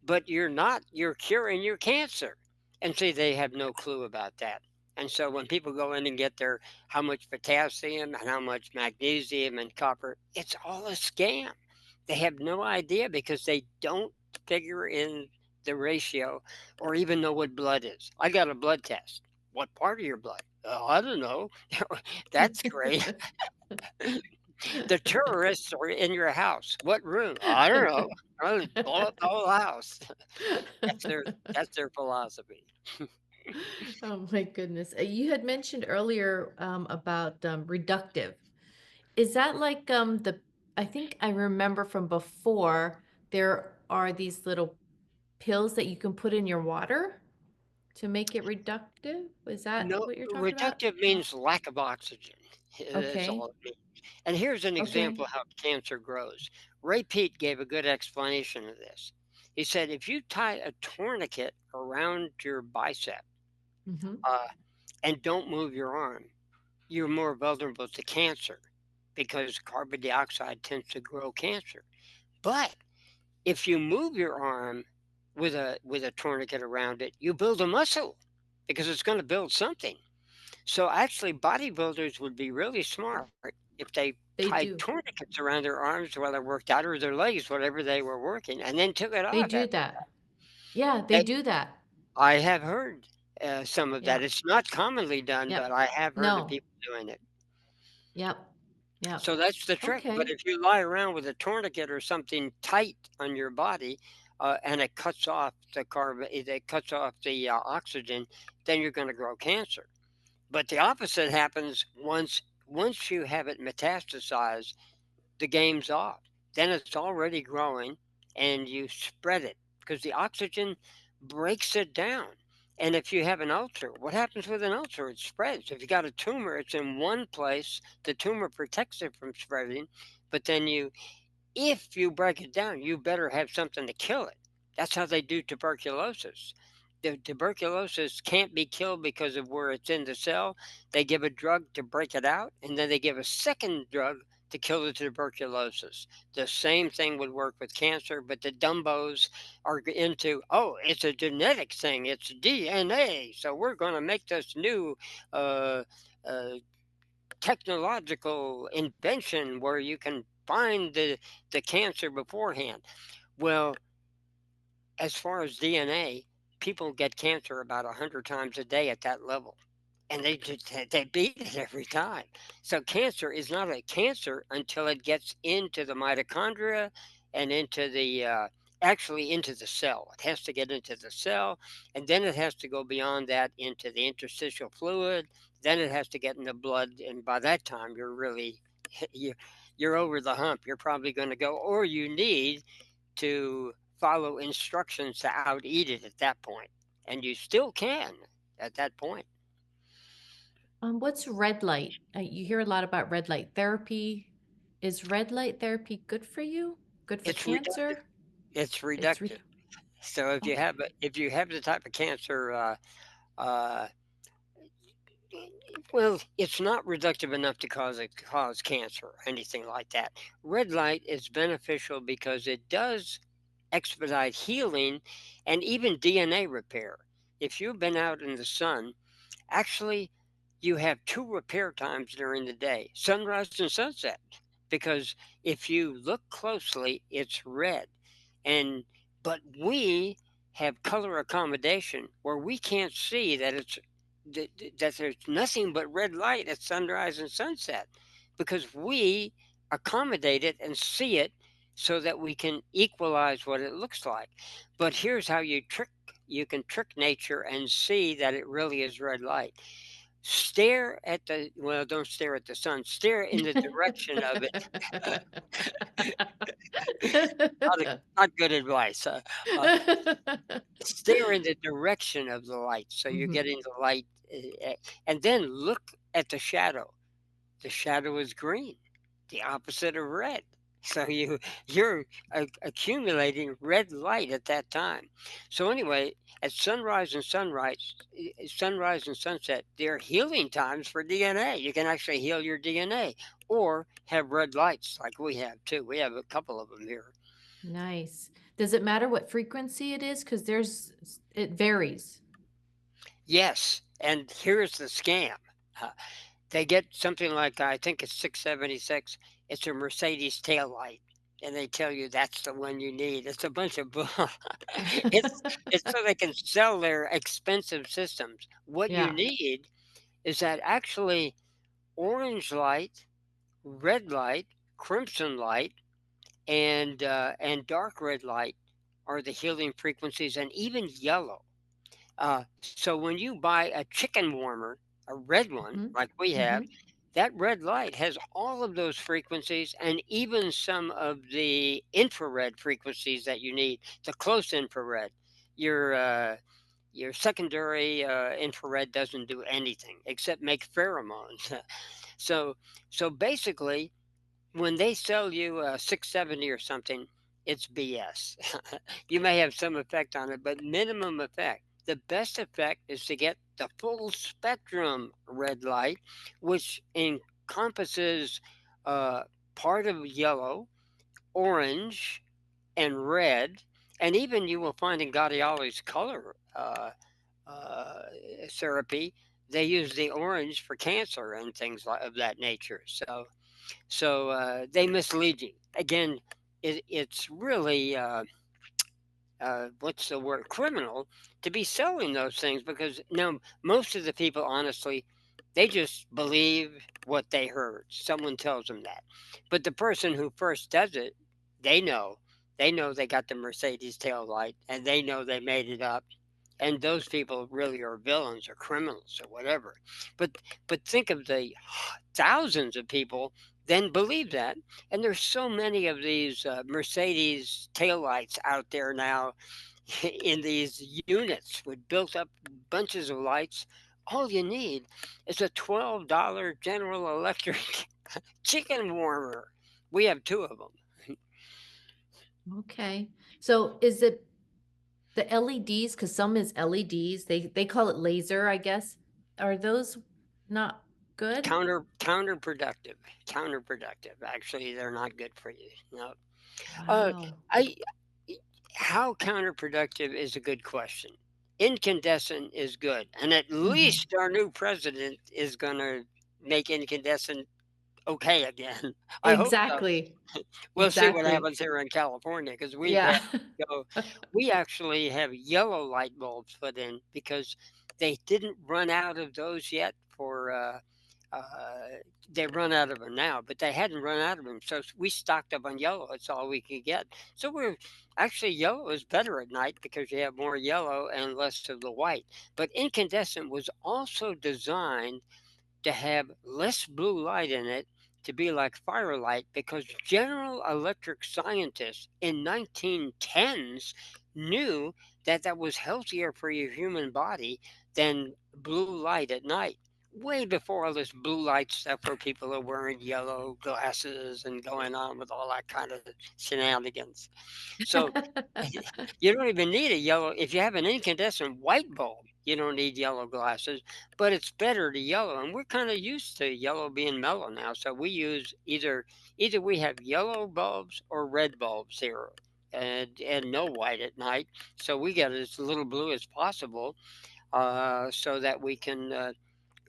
but you're curing your cancer. And see, they have no clue about that. And so when people go in and get their how much potassium and how much magnesium and copper, it's all a scam. They have no idea because they don't figure in the ratio or even know what blood is. I got a blood test. What part of your blood? I don't know. That's great. The tourists are in your house. What room? I don't know. I'll blow up the whole house. That's their that's their philosophy. Oh my goodness. You had mentioned earlier about reductive. Is that like I think I remember from before there are these little pills that you can put in your water to make it reductive? Is that No, what you're talking about? reductive means lack of oxygen. That's all Okay. it means. And here's an Okay. example how cancer grows. Ray Peat gave a good explanation of this. He said if you tie a tourniquet around your bicep Hmm. uh, and don't move your arm, you're more vulnerable to cancer because carbon dioxide tends to grow cancer. But if you move your arm with a tourniquet around it, you build a muscle because it's going to build something. So actually, bodybuilders would be really smart if they They tied do. tourniquets around their arms while they worked out or their legs, whatever they were working, and then took it They off do after. that. Yeah, they They, do that. I have heard some of that. Yeah. It's not commonly done, but Yep. I have heard of No. people doing it. Yep. Yep. So that's the trick. But Okay. if you lie around with a tourniquet or something tight on your body, and it cuts off the carbon, it cuts off the oxygen, then you're going to grow cancer. But the opposite happens once you have it metastasized, the game's off. Then it's already growing and you spread it because the oxygen breaks it down. And if you have an ulcer, what happens with an ulcer? It spreads. If you got a tumor, it's in one place. The tumor protects it from spreading, but then if you break it down, you better have something to kill it. That's how they do tuberculosis. The tuberculosis can't be killed because of where it's in the cell. They give a drug to break it out, and then they give a second drug to kill the tuberculosis. The same thing would work with cancer, but the dumbos are into, oh, it's a genetic thing, it's DNA. So we're going to make this new uh, uh, technological invention where you can find the cancer beforehand. Well, as far as DNA, people get cancer about 100 times a day at that level. And they beat it every time. So cancer is not a cancer until it gets into the mitochondria and into the actually into the cell. It has to get into the cell, and then it has to go beyond that into the interstitial fluid. Then it has to get in the blood, and by that time you're really you you're over the hump. You're probably going to go, or you need to follow instructions to out eat it at that point, and you still can at that point. What's red light? You hear a lot about red light therapy. Is red light therapy good for you? Good for It's reductive. cancer? It's It's reductive. So okay. if you have the type of cancer, uh, well, it's not reductive enough to cause cancer or anything like that. Red light is beneficial because it does expedite healing and even DNA repair. If you've been out in the sun, actually you have two repair times during the day, sunrise and sunset. Because if you look closely, it's red. And but we have color accommodation where we can't see that that there's nothing but red light at sunrise and sunset because we accommodate it and see it so that we can equalize what it looks like. But here's how you can trick nature and see that it really is red light. Stare at the well, don't stare at the sun. Stare in the direction of it. Not, not good advice. Stare in the direction of the light, so you're Mhm. getting the light, and then look at the shadow. The shadow is green, the opposite of red. So you're accumulating red light at that time. So anyway, at sunrise and sunset, they're healing times for DNA. You can actually heal your DNA or have red lights like we have too. We have a couple of them here. Nice. Does it matter what frequency it is? Because it varies. Yes, and here's the scam. Uh, they get something like I think it's 676. It's a Mercedes tail light, and they tell you that's the one you need. It's a bunch of bull. it's it's so they can sell their expensive systems. What you Yeah. need is that actually orange light, red light, crimson light, and dark red light are the healing frequencies, and even yellow. So when you buy a chicken warmer, a red one Mhm. like we have, Mhm. that red light has all of those frequencies and even some of the infrared frequencies that you need, the close infrared. Your your secondary infrared doesn't do anything except make pheromones. so so basically, when they sell you a 670 or something, it's BS. You may have some effect on it, but minimum effect. The best effect is to get the full spectrum red light, which encompasses uh, part of yellow, orange, and red. And even you will find in Gaudioli's color uh, therapy, they use the orange for cancer and things of that nature. So they mislead you. Again, it's really what's the word, criminal to be selling those things because now most of the people, honestly, they just believe what they heard. Someone tells them that, but the person who first does it, they know. They know they got the Mercedes tail light, and they know they made it up, and those people really are villains or criminals or whatever. But think of the thousands of people then believe that, and there's so many of these Mercedes taillights out there now in these units with built up bunches of lights. All you need is a $12 General Electric chicken warmer. We have two of them. Okay. So is it the LEDs? Because some is LEDs. They call it laser, I guess. Are those not good? Counterproductive. Counterproductive. Actually, they're not good for you. No. Uh, Wow. I how counterproductive is a good question. Incandescent is good, and at Mhm. least our new president is going to make incandescent okay again. I hope so. Exactly. We'll see what Exactly. happens here in California because we've Yeah. had go. We actually have yellow light bulbs put in because they didn't run out of those yet. Uh, they run out of them now, but they hadn't run out of them, so we stocked up on yellow. It's all we could get. So we're actually yellow is better at night because you have more yellow and less of the white. But incandescent was also designed to have less blue light in it to be like firelight because General Electric scientists in 1910s knew that that was healthier for your human body than blue light at night. Way before all this blue light stuff where people are wearing yellow glasses and going on with all that kind of shenanigans. So you don't even need a yellow. If you have an incandescent white bulb, you don't need yellow glasses, but it's better to yellow. And we're kind of used to yellow being mellow now. So we use either we have yellow bulbs or red bulbs here. And no white at night, so we get as little blue as possible, so that we can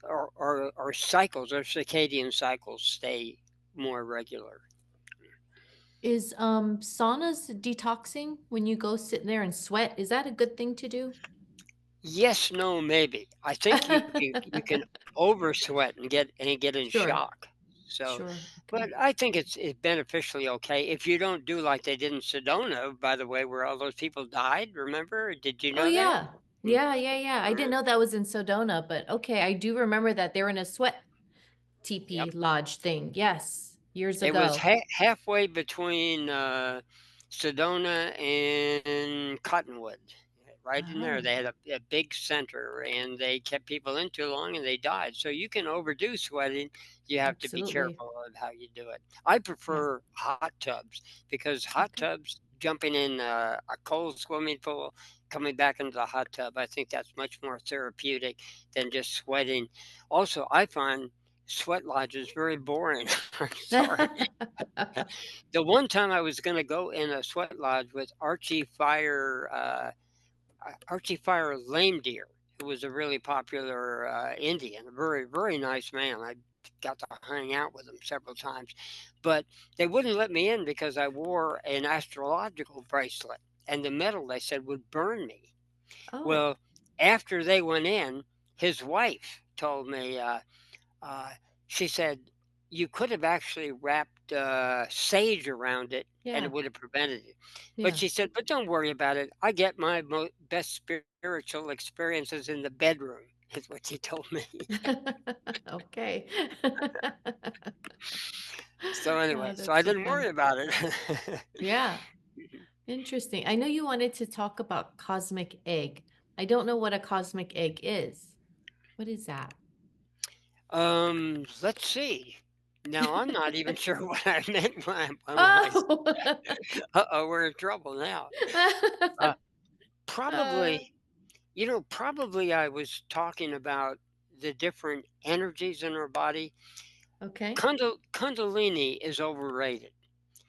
our cycles, our circadian cycles stay more regular. Is saunas detoxing when you go sit there and sweat? Is that a good thing to do? Yes, no, maybe. I think you can over sweat and get in Sure. shock. So, Sure. but Okay. I think it's beneficially okay if you don't do like they did in Sedona, by the way, where all those people died. Remember? Did you Oh know that? yeah. Mm, Yeah, yeah, yeah. I didn't mhm. know that was in Sedona, but okay, I do remember that they were in a sweat Yep. TP lodge thing. Yes, years It was ago. halfway between Sedona and Cottonwood. Right in there, Oh, they had a big center, and they kept people in too long, and they died. So you can overdo sweating. You have to be absolutely. careful of how you do it. I Yeah. prefer hot tubs because hot Okay. tubs, jumping in a cold swimming pool, coming back into the hot tub, I think that's much more therapeutic than just sweating. Also, I find sweat lodges very boring. I'm sorry. The one time I was going to go in a sweat lodge with Archie Fire Lame Deer, who was a really popular Indian, a very, very nice man. I got to hang out with him several times. But they wouldn't let me in because I wore an astrological bracelet, and the metal, they said, would burn me. Oh, Well, after they went in, his wife told me, uh, she said, you could have actually wrapped sage around it and it yeah. would have prevented it. But Yeah. she said, but don't worry about it. I get my best spiritual experiences in the bedroom, is what she told me. Okay. So, anyway, Oh, so I that's so didn't worry funny. about it. Yeah. Interesting. I know you wanted to talk about cosmic egg. I don't know what a cosmic egg is. What is that? Let's see. Now, I'm not even sure what I meant when I Oh. uh-oh, we're in trouble now. Uh, Uh, probably probably I was talking about the different energies in our body. okay. Kundalini is overrated.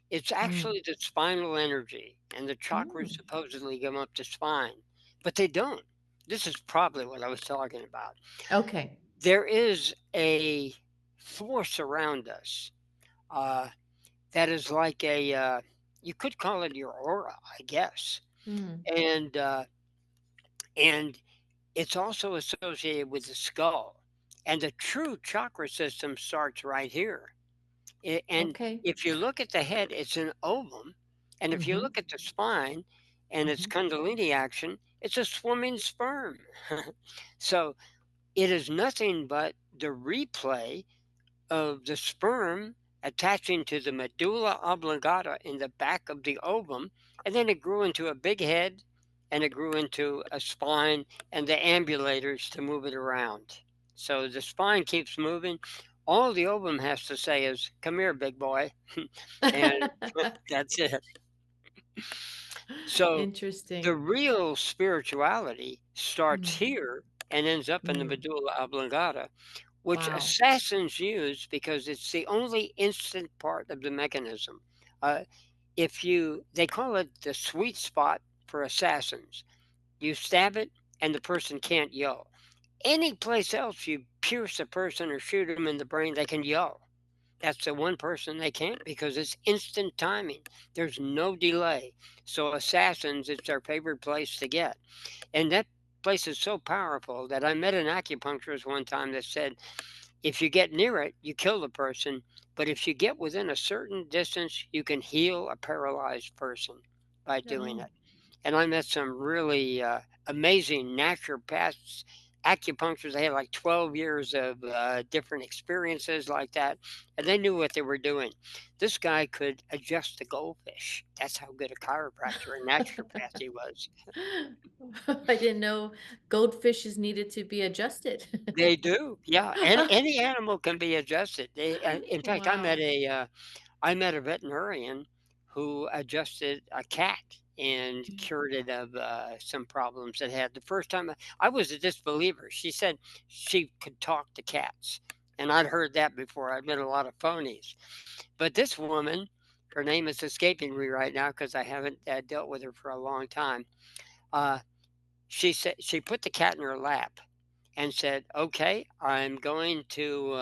It's Mm. actually the spinal energy, and the chakras Mm. supposedly come up the spine, but they don't. This is probably what I was talking about. Okay. There is a force around us uh, that is like you could call it your aura, I guess, Mm. and and it's also associated with the skull. And the true chakra system starts right here. And Okay. if you look at the head, it's an ovum. And if you Mm-hmm. look at the spine and its Mm-hmm. Kundalini action, it's a swimming sperm. So it is nothing but the replay of the sperm attaching to the medulla oblongata in the back of the ovum, and then it grew into a big head, and it grew into a spine and the ambulators to move it around. So the spine keeps moving. All the ovum has to say is, "Come here, big boy," and that's it. So the Interesting. real spirituality starts Mm. here and ends up in the Mm. medulla oblongata, which Wow. assassins use because it's the only instant part of the mechanism. Uh, if you, they call it the sweet spot for assassins. You stab it, and the person can't yell. Any place else you pierce a person or shoot them in the brain, they can yell. That's the one person they can't because it's instant timing. There's no delay. So assassins, it's their favorite place to get. And that place is so powerful that I met an acupuncturist one time that said if you get near it, you kill the person, but if you get within a certain distance, you can heal a paralyzed person by doing Oh. it. And I met some really amazing naturopaths, acupuncturists. They had like 12 years of different experiences like that, and they knew what they were doing. This guy could adjust the goldfish. That's how good a chiropractor and naturopath he was. I didn't know goldfishes needed to be adjusted. They do, yeah. And any animal can be adjusted. In fact, Wow. I met a veterinarian who adjusted a cat and Mm. cured it of some problems it had. The first time I was a disbeliever. She said she could talk to cats, and I'd heard that before. I'd met a lot of phonies, but this woman, her name is escaping me right now because I haven't dealt with her for a long time. Uh, she said she put the cat in her lap and said, "Okay, I'm going to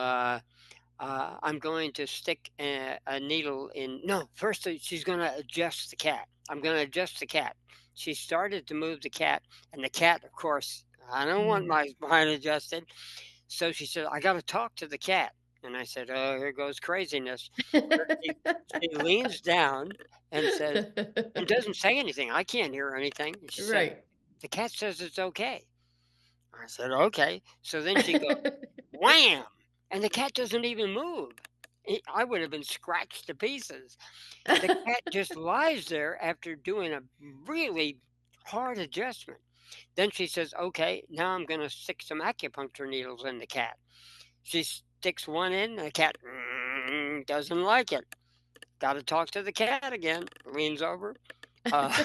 stick a needle in." No, first she's going to adjust the cat. I'm going to adjust the cat. She started to move the cat, and the cat, of course, I don't want Mm. my spine adjusted. So she said, "I got to talk to the cat." And I said, "Oh, here goes craziness." So she leans down and says, and doesn't say anything. I can't hear anything. And she said, Right. "The cat says it's okay." I said, "Okay." So then she goes, wham! And the cat doesn't even move. I would have been scratched to pieces. The cat just lies there after doing a really hard adjustment. Then she says, "Okay, now I'm going to stick some acupuncture needles in the cat." She sticks one in, and the cat doesn't like it. Got to talk to the cat again. Leans over. Uh,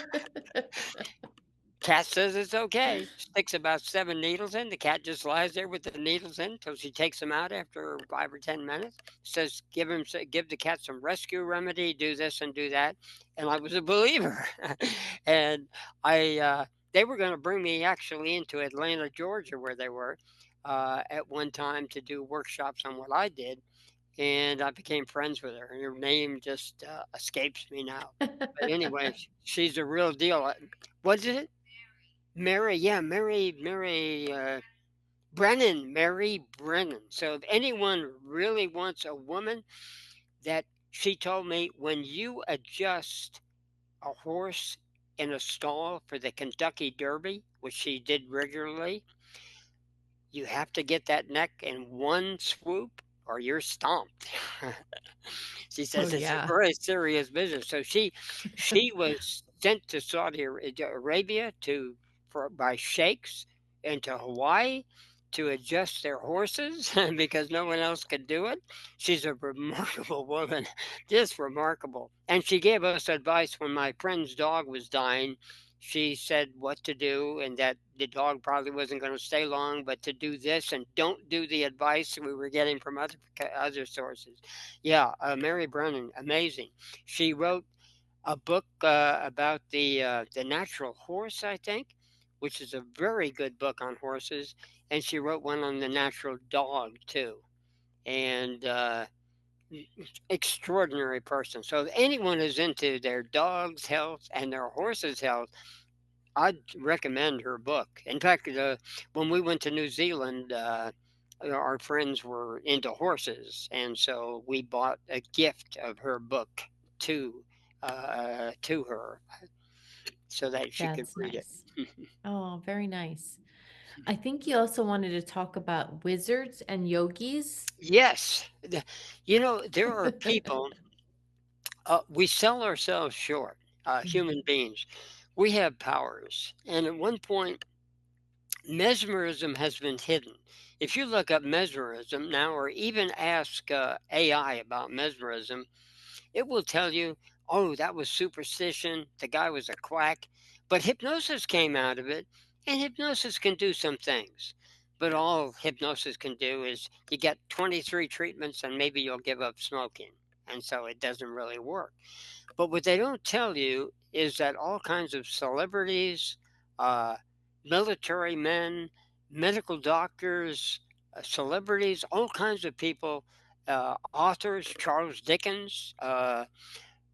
Cat says it's okay. Sticks about 7 needles in. The cat just lies there with the needles in until she takes them out after 5 or 10 minutes. Says, give the cat some rescue remedy, do this and do that." And I was a believer. And they were going to bring me actually into Atlanta, Georgia, where they were at one time to do workshops on what I did. And I became friends with her. Her name just escapes me now. But anyway, she's a real deal. What is it? Mary, yeah, Mary Brennan. So if anyone really wants a woman that she told me, when you adjust a horse in a stall for the Kentucky Derby, which she did regularly, you have to get that neck in one swoop or you're stomped. She Oh, says it's a yeah. very serious business. So she was sent to Arabia to for by sheikhs and to Hawaii to adjust their horses because no one else could do it. She's a remarkable woman, just remarkable. And she gave us advice when my friend's dog was dying. She said what to do and that the dog probably wasn't going to stay long, but to do this and don't do the advice we were getting from other sources. Yeah, Mary Brennan, amazing. She wrote a book about the natural horse, I think, which is a very good book on horses, and she wrote one on the natural dog too. And extraordinary person. So if anyone is into their dog's health and their horse's health, I'd recommend her book. In fact, when we went to New Zealand, our friends were into horses, and so we bought a gift of her book to to her so that she could That's read it. nice. Oh, very nice. I think you also wanted to talk about wizards and yogis. Yes, there are people. We sell ourselves short. Mhm. Human beings, we have powers, and at one point mesmerism has been hidden. If you look up mesmerism now, or even ask AI about mesmerism, it will tell you, "Oh, that was superstition. The guy was a quack." But hypnosis came out of it, and hypnosis can do some things. But all hypnosis can do is you get 23 treatments and maybe you'll give up smoking. And so it doesn't really work. But what they don't tell you is that all kinds of celebrities, uh, military men, medical doctors, celebrities, all kinds of people, authors, Charles Dickens,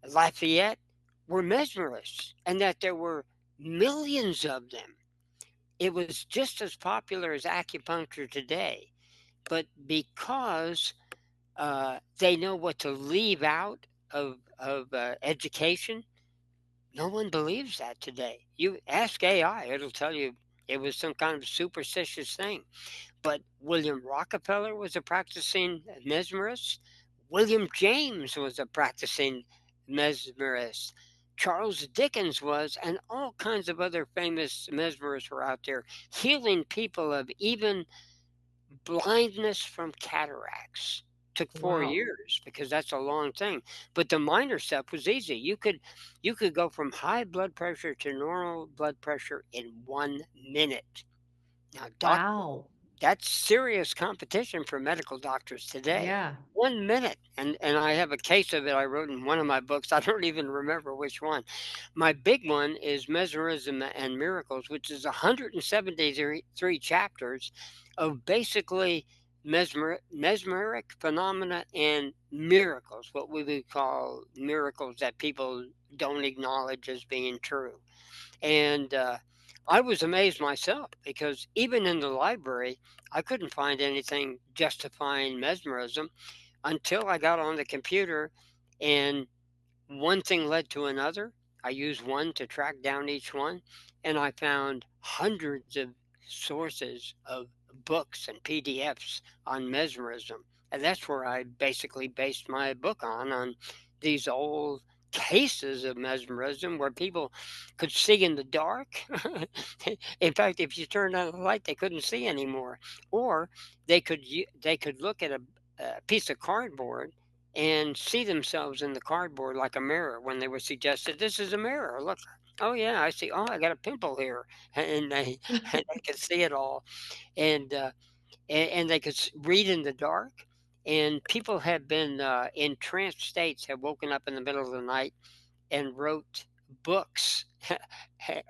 Lafayette, were mesmerists, and that there were millions of them. It was just as popular as acupuncture today, but because they know what to leave out of education, no one believes that today. You ask AI, it'll tell you it was some kind of superstitious thing. But William Rockefeller was a practicing mesmerist. William James was a practicing mesmerist. Charles Dickens was, and all kinds of other famous mesmerists were out there healing people of even blindness from cataracts. Took four Wow. years because that's a long thing. But the minor stuff was easy. You could go from high blood pressure to normal blood pressure in 1 minute. Now, Wow. that's serious competition for medical doctors today. Yeah. 1 minute, and I have a case of it I wrote in one of my books. I don't even remember which one. My big one is Mesmerism and Miracles, which is 173 chapters of basically mesmeric phenomena and miracles, what we would call miracles that people don't acknowledge as being true. And I was amazed myself because even in the library, I couldn't find anything justifying mesmerism until I got on the computer and one thing led to another. I used one to track down each one, and I found hundreds of sources of books and PDFs on mesmerism. And that's where I basically based my book on these old cases of mesmerism where people could see in the dark. In fact, if you turned on the light, they couldn't see anymore. Or they could look at a piece of cardboard and see themselves in the cardboard like a mirror when they were suggested, "This is a mirror. Look, oh yeah, I see. Oh, I got a pimple here," and they and they could see it all, and and they could read in the dark. And people have been in trance states, have woken up in the middle of the night and wrote books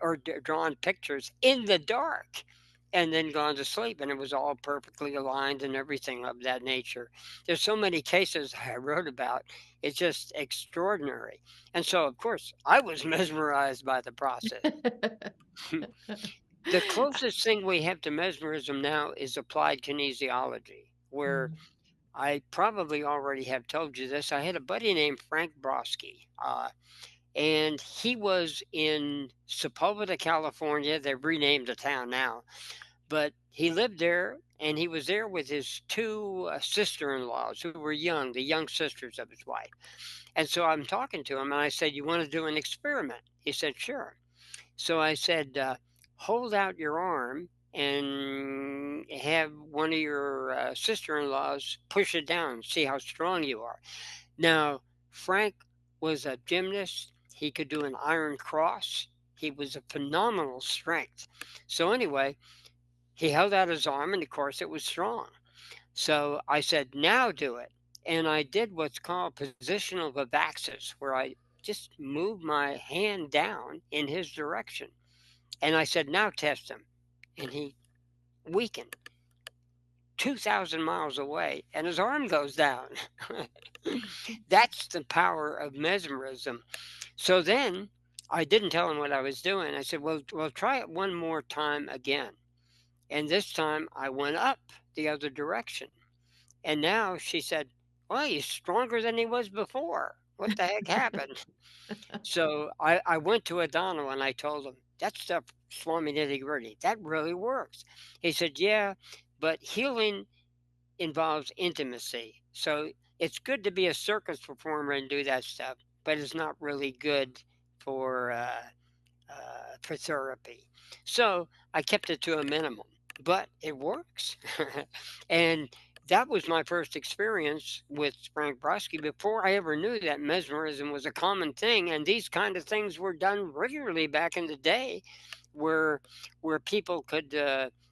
or drawn pictures in the dark and then gone to sleep, and it was all perfectly aligned and everything of that nature. There's so many cases I wrote about. It's just extraordinary. And so of course I was mesmerized by the process. The closest thing we have to mesmerism now is applied kinesiology, where Mm. I probably already have told you this. I had a buddy named Frank Broski, and he was in Sepulveda, California. They've renamed the town now, but he lived there, and he was there with his two sister-in-laws who were young, the young sisters of his wife. And so I'm talking to him, and I said, "You want to do an experiment?" He said, "Sure." So I said, "Hold out your arm and have one of your sister-in-laws push it down, see how strong you are." Now, Frank was a gymnast. He could do an iron cross. He was a phenomenal strength. So anyway, he held out his arm, and of course, it was strong. So I said, "Now do it." And I did what's called positional vivaxis, where I just moved my hand down in his direction. And I said, "Now test him." And he weakened 2,000 miles away, and his arm goes down. That's the power of mesmerism. So then I didn't tell him what I was doing. I said, "Well, try it one more time again." And this time I went up the other direction. And now she said, "Well, he's stronger than he was before. What the heck happened?" So I went to Adano and I told him, "That stuff, Swami Nitty Gritty, that really works." He said, "Yeah, but healing involves intimacy. So it's good to be a circus performer and do that stuff, but it's not really good for for therapy." So I kept it to a minimum, but it works. And that was my first experience with Frank Broski before I ever knew that mesmerism was a common thing. And these kind of things were done regularly back in the day where people could,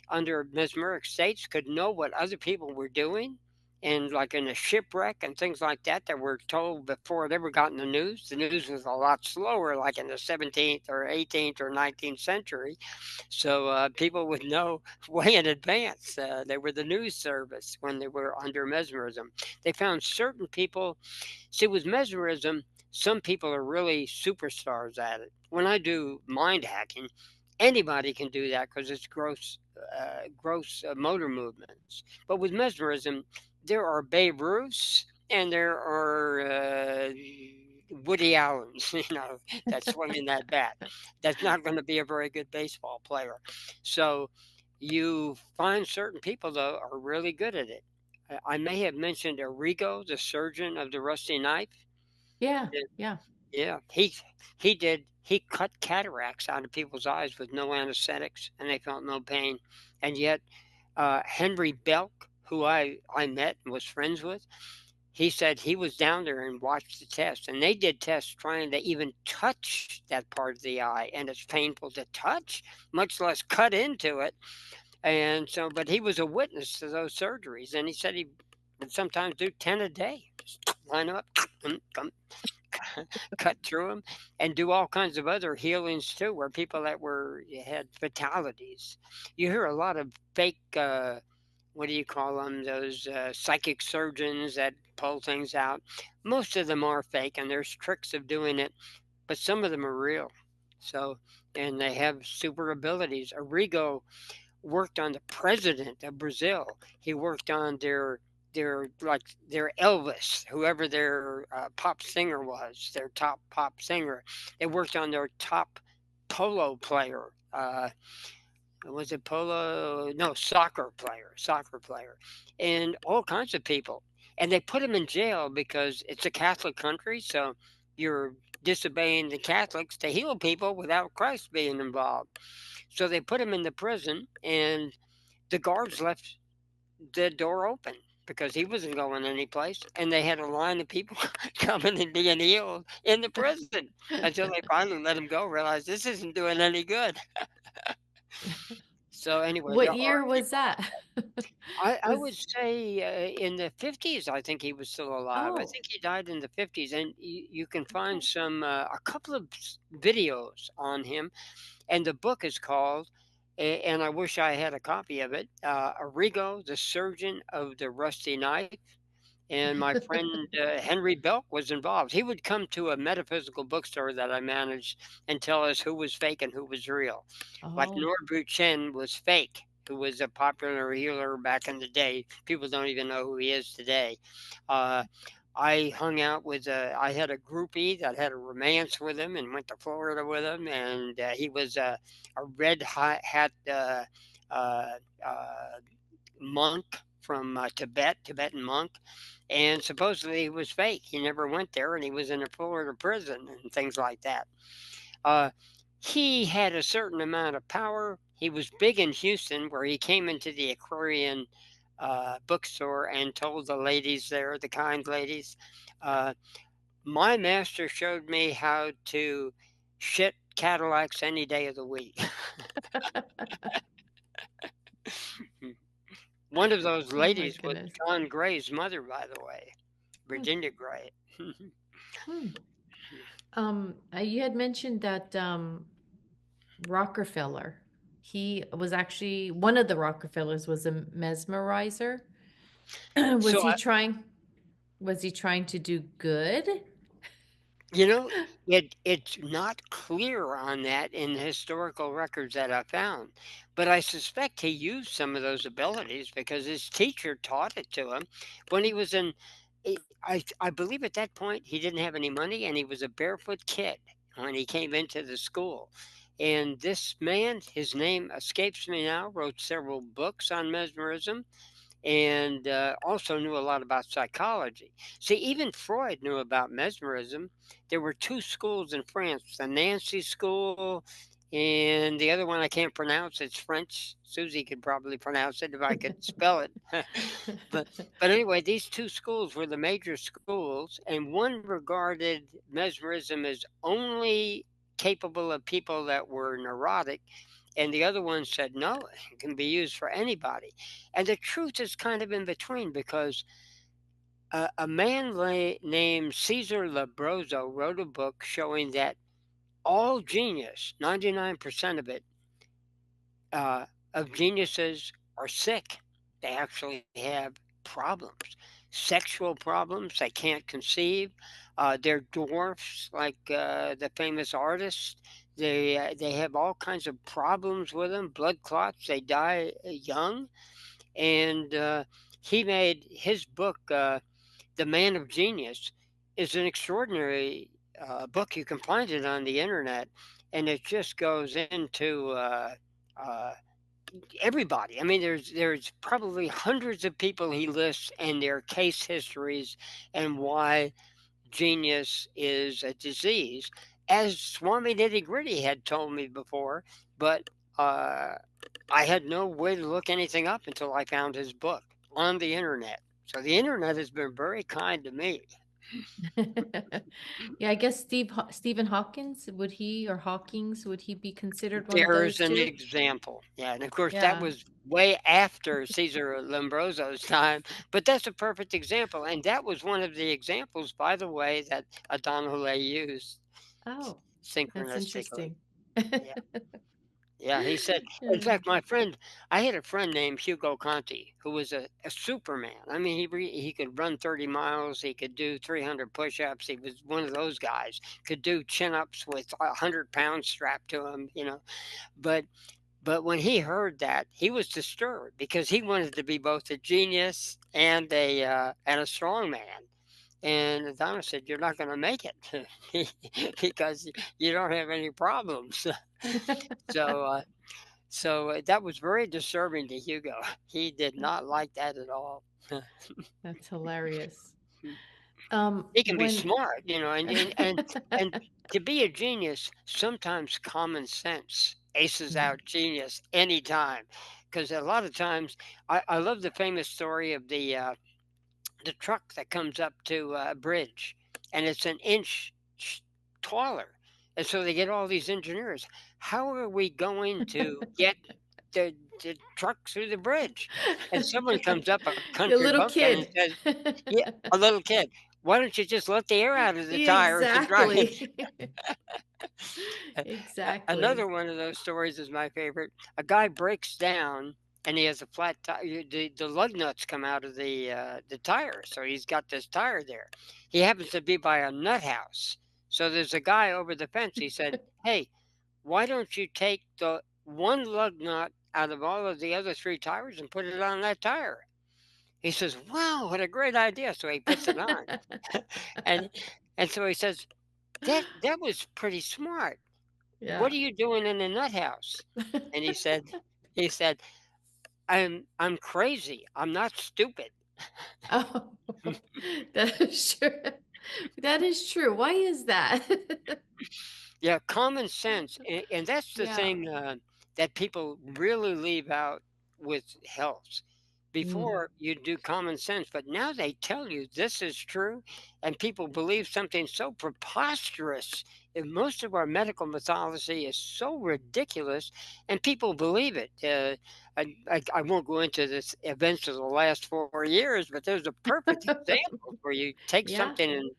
under mesmeric states, could know what other people were doing. And like in a shipwreck and things like that, that were told before it ever got in the news. The news was a lot slower, like in the 17th or 18th or 19th century. So people would know way in advance. They were the news service when they were under mesmerism. They found certain people. See, with mesmerism, some people are really superstars at it. When I do mind hacking, anybody can do that because it's gross motor movements. But with mesmerism, there are Babe Ruths and there are Woody Allens, that swinging that bat. That's not going to be a very good baseball player. So you find certain people, though, are really good at it. I may have mentioned Arrigo, the surgeon of the rusty knife. Yeah, yeah. Yeah, he cut cataracts out of people's eyes with no anesthetics, and they felt no pain. And yet, Henry Belk, who I met and was friends with, he said he was down there and watched the test, and they did tests trying to even touch that part of the eye, and it's painful to touch, much less cut into it. And so, but he was a witness to those surgeries, and he said he would sometimes do 10 a day. Just line 'em up, come, cut through them, and do all kinds of other healings too, where people that were had fatalities. You hear a lot of fake, what do you call them? Those psychic surgeons that pull things out. Most of them are fake, and there's tricks of doing it, but some of them are real. So, and they have super abilities. Arrigo worked on the president of Brazil. He worked on their Elvis, whoever their pop singer was, their top pop singer. They worked on their top polo player. Was it polo? No, soccer player, and all kinds of people. And they put him in jail because it's a Catholic country, so you're disobeying the Catholics to heal people without Christ being involved. So they put him in the prison, and the guards left the door open because he wasn't going anyplace, and they had a line of people coming and being healed in the prison until they finally let him go. Realized this isn't doing any good. So anyway, What there year are. was that? I would Was say in the 50s, I think he was still alive. I Oh, think he died in the 50s, and you can find okay. a couple of videos on him, and the book is called, and I wish I had a copy of it, Arrigo, the Surgeon of the Rusty Knife. And my friend Henry Belk was involved. He would come to a metaphysical bookstore that I managed and tell us who was fake and who was real. Like Oh, Norbu Chen was fake, who was a popular healer back in the day. People don't even know who he is today. Uh, I hung out with, I had a groupie that had a romance with him and went to Florida with him. And he was a red hat uh, uh, monk from Tibetan monk, and supposedly he was fake. He never went there, and he was in a Florida prison and things like that. Uh, he had a certain amount of power. He was big in Houston, where he came into the Aquarian bookstore and told the ladies there, the kind ladies, uh, "My master showed me how to shit Cadillacs any day of the week." One of those oh my ladies was goodness. John Gray's mother, by the way, Hmm, Virginia Gray. hmm. You had mentioned that Rockefeller, he was actually one of the Rockefellers was a mesmerizer. So Was he trying was he trying to do good? you know, it's not clear on that in the historical records that I found, but I suspect he used some of those abilities because his teacher taught it to him when he was in. I believe at that point he didn't have any money and he was a barefoot kid when he came into the school. And this man, his name escapes me now, wrote several books on mesmerism and also knew a lot about psychology. See, even Freud knew about mesmerism. There were two schools in France, the Nancy School and the other one I can't pronounce. It's French. Susie could probably pronounce it if I could spell it. but but anyway, these two schools were the major schools, and one regarded mesmerism as only capable of people that were neurotic, and the other one said no, it can be used for anybody. And the truth is kind of in between because a man named Caesar Lombroso wrote a book showing that all genius, 99% uh, of geniuses are sick. They actually have problems, sexual problems. They can't conceive. They're dwarfs, like the famous artist. They have all kinds of problems with them, blood clots. They die young, and he made his book, "The Man of Genius," is an extraordinary book. You can find it on the internet, and it just goes into uh, everybody. I mean, there's probably hundreds of people he lists and their case histories and why genius is a disease, as Swami Nitty Gritty had told me before, but uh, I had no way to look anything up until I found his book on the internet. So the internet has been very kind to me. Yeah, I guess Stephen Hawkins, would he, or Hawkins, would he be considered one of There's those an too? example. Yeah, and of course that Yeah. was way after Caesar Lombroso's time, but that's a perfect example. And that was one of the examples, by the way, that Adonole used Oh, that's synchronistically. interesting. Yeah. Yeah, he said, in Yeah. fact, I had a friend named Hugo Conti who was a Superman. I mean, he could run 30 miles, he could do 300 push-ups. He was one of those guys. Could do chin-ups with 100 pounds strapped to him, you know. But but when he heard that, he was disturbed because he wanted to be both a genius and a strong man. And Adonis said, "You're not going to make it because you don't have any problems." So, that was very disturbing to Hugo. He did not like that at all. That's hilarious. He can be When smart, you know, and to be a genius, sometimes common sense aces Mm. out genius anytime. Because a lot of times, I love the famous story of the truck that comes up to a bridge, and it's an inch taller, and so they get all these engineers. How are we going to get the truck through the bridge? And someone comes up, a A country little bumpkin, and kid. says, "Yeah, a little kid. Why don't you just let the air out of the Yeah, tires and drive it?" exactly. Another Exactly. one of those stories is my favorite. A guy breaks down and he has a flat tire. The lug nuts come out of the tire, so he's got this tire there. He happens to be by a nut house, so there's a guy over the fence. He said, "Hey, why don't you take the one lug nut out of all of the other three tires and put it on that tire?" He says, "Wow, what a great idea!" So he puts it on, and so he says, "That was pretty smart. What Yeah. are you doing in the nut house?" And he said, I'm crazy. I'm not stupid." Oh, that is true. That is true. Why is that? Yeah, common sense, and that's the Yeah. thing that people really leave out with health. Mm. Before you do common sense, but now they tell you this is true, and people believe something so preposterous. And most of our medical mythology is so ridiculous, and people believe it. I won't go into this events of the last 4 years, but there's a perfect example where you take Yeah. something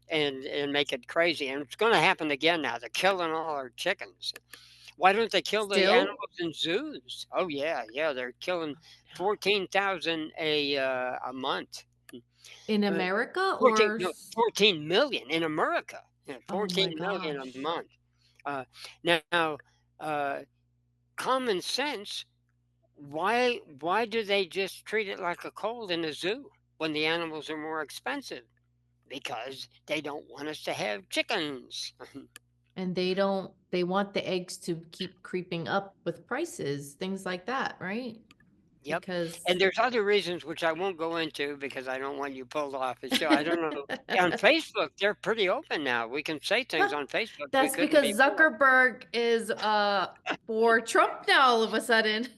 and make it crazy. And it's going to happen again now. They're killing all our chickens. Why don't they kill the Still animals in zoos? Oh yeah, yeah, they're killing 14,000 a month. in Uh, America 14 or no, 14 million in America. Yeah, oh 14 my million a gosh. month. Now, uh, common sense. Why do they just treat it like a cold in a zoo when the animals are more expensive? Because they don't want us to have chickens. And they want the eggs to keep creeping up with prices, things like that, right? Yep. Because And there's other reasons which I won't go into because I don't want you pulled off the show. I don't know. On Facebook, they're pretty open now. We can say things on Facebook we that's couldn't because before. Zuckerberg is for Trump now all of a sudden.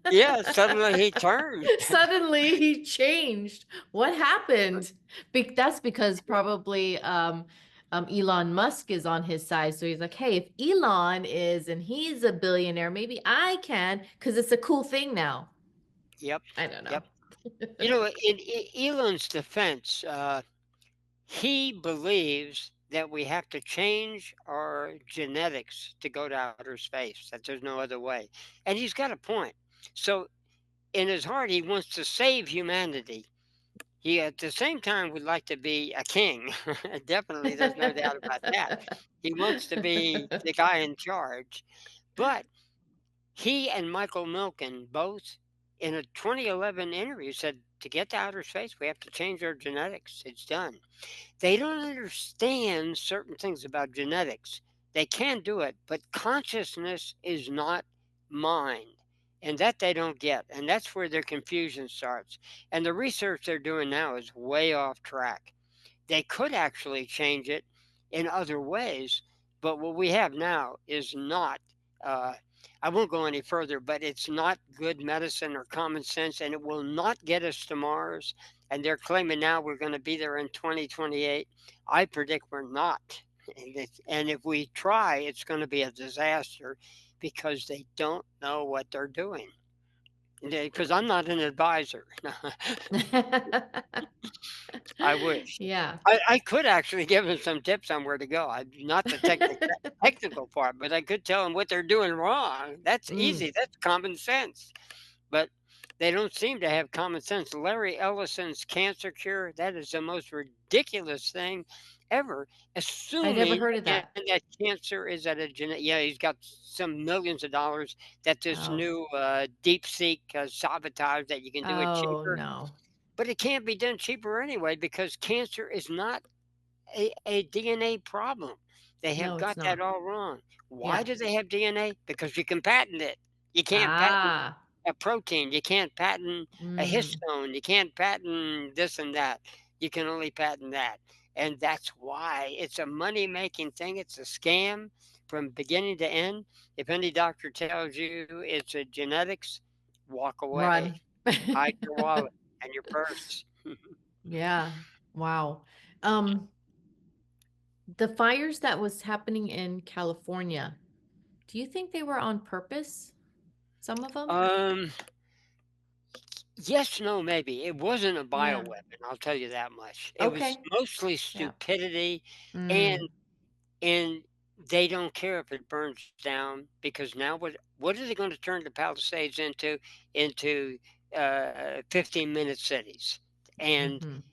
Yeah, suddenly he turned. Suddenly he changed. What happened? That's because probably Elon Musk is on his side. So he's like, hey, if Elon is and he's a billionaire, maybe I can because it's a cool thing now. Yep. I don't know. Yep. You know, in Elon's defense, he believes that we have to change our genetics to go to outer space, that there's no other way. And he's got a point. So, in his heart, he wants to save humanity. He, at the same time, would like to be a king. Definitely, there's no doubt about that. He wants to be the guy in charge. But he and Michael Milken both, in a 2011 interview, said to get to outer space, we have to change our genetics. It's done. They don't understand certain things about genetics. They can do it, but consciousness is not mind. And that they don't get. And that's where their confusion starts. And the research they're doing now is way off track. They could actually change it in other ways, but what we have now is not. Uh, I won't go any further, but it's not good medicine or common sense, and it will not get us to Mars, and they're claiming now we're going to be there in 2028. I predict we're not. And if we try, it's going to be a disaster because they don't know what they're doing. Because I'm not an advisor. I wish. Yeah. I could actually give them some tips on where to go. Not the technical part, but I could tell them what they're doing wrong. That's Mm, easy. That's common sense. But they don't seem to have common sense. Larry Ellison's cancer cure, that is the most ridiculous thing ever. I never Assuming heard of again that. that cancer is at a yeah, he's got some millions of dollars that this Oh, new deep seek sabotage that you can do it oh cheaper. no. But it can't be done cheaper anyway because cancer is not a DNA problem. They have No, it's got that not. all wrong. Why Yeah. do they have DNA? Because you can patent it. You can't patent Ah. a protein. You can't patent a Mm, histone. You can't patent this and that. You can only patent that. And that's why it's a money making thing. It's a scam from beginning to end. If any doctor tells you it's a genetics, walk away. run. Hide your wallet and your purse. Yeah. Wow. Um, the fires that was happening in California, do you think they were on purpose? Some of them? Um, yes, no, maybe. It wasn't a Yeah. bioweapon, I'll tell you that much. It was Okay. mostly Yeah. stupidity, and Mm, and they don't care if it burns down because now what are they going to turn the Palisades into? Into 15-minute cities, and mhm.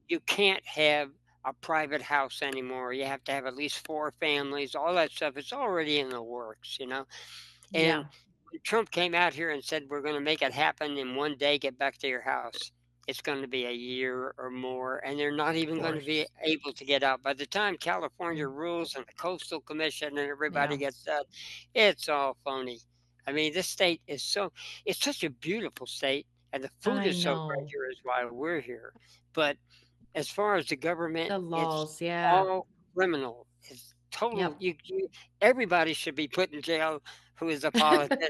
you can't have a private house anymore. You have to have at least four families. All that stuff is already in the works, you know. And Yeah, when Trump came out here and said, "We're going to make it happen in one day, get back to your house," it's going to be a year or more, and they're not of even going to be course. able to get out. By the time California Mm, rules and the Coastal Commission and everybody yeah, gets done, it's all phony. I mean, this state is it's such a beautiful state, and the food I is so great know. here is why we're here. But as far as the government, The it's laws, yeah. all criminal. It's total. Yep. Everybody should be put in jail who is a politician.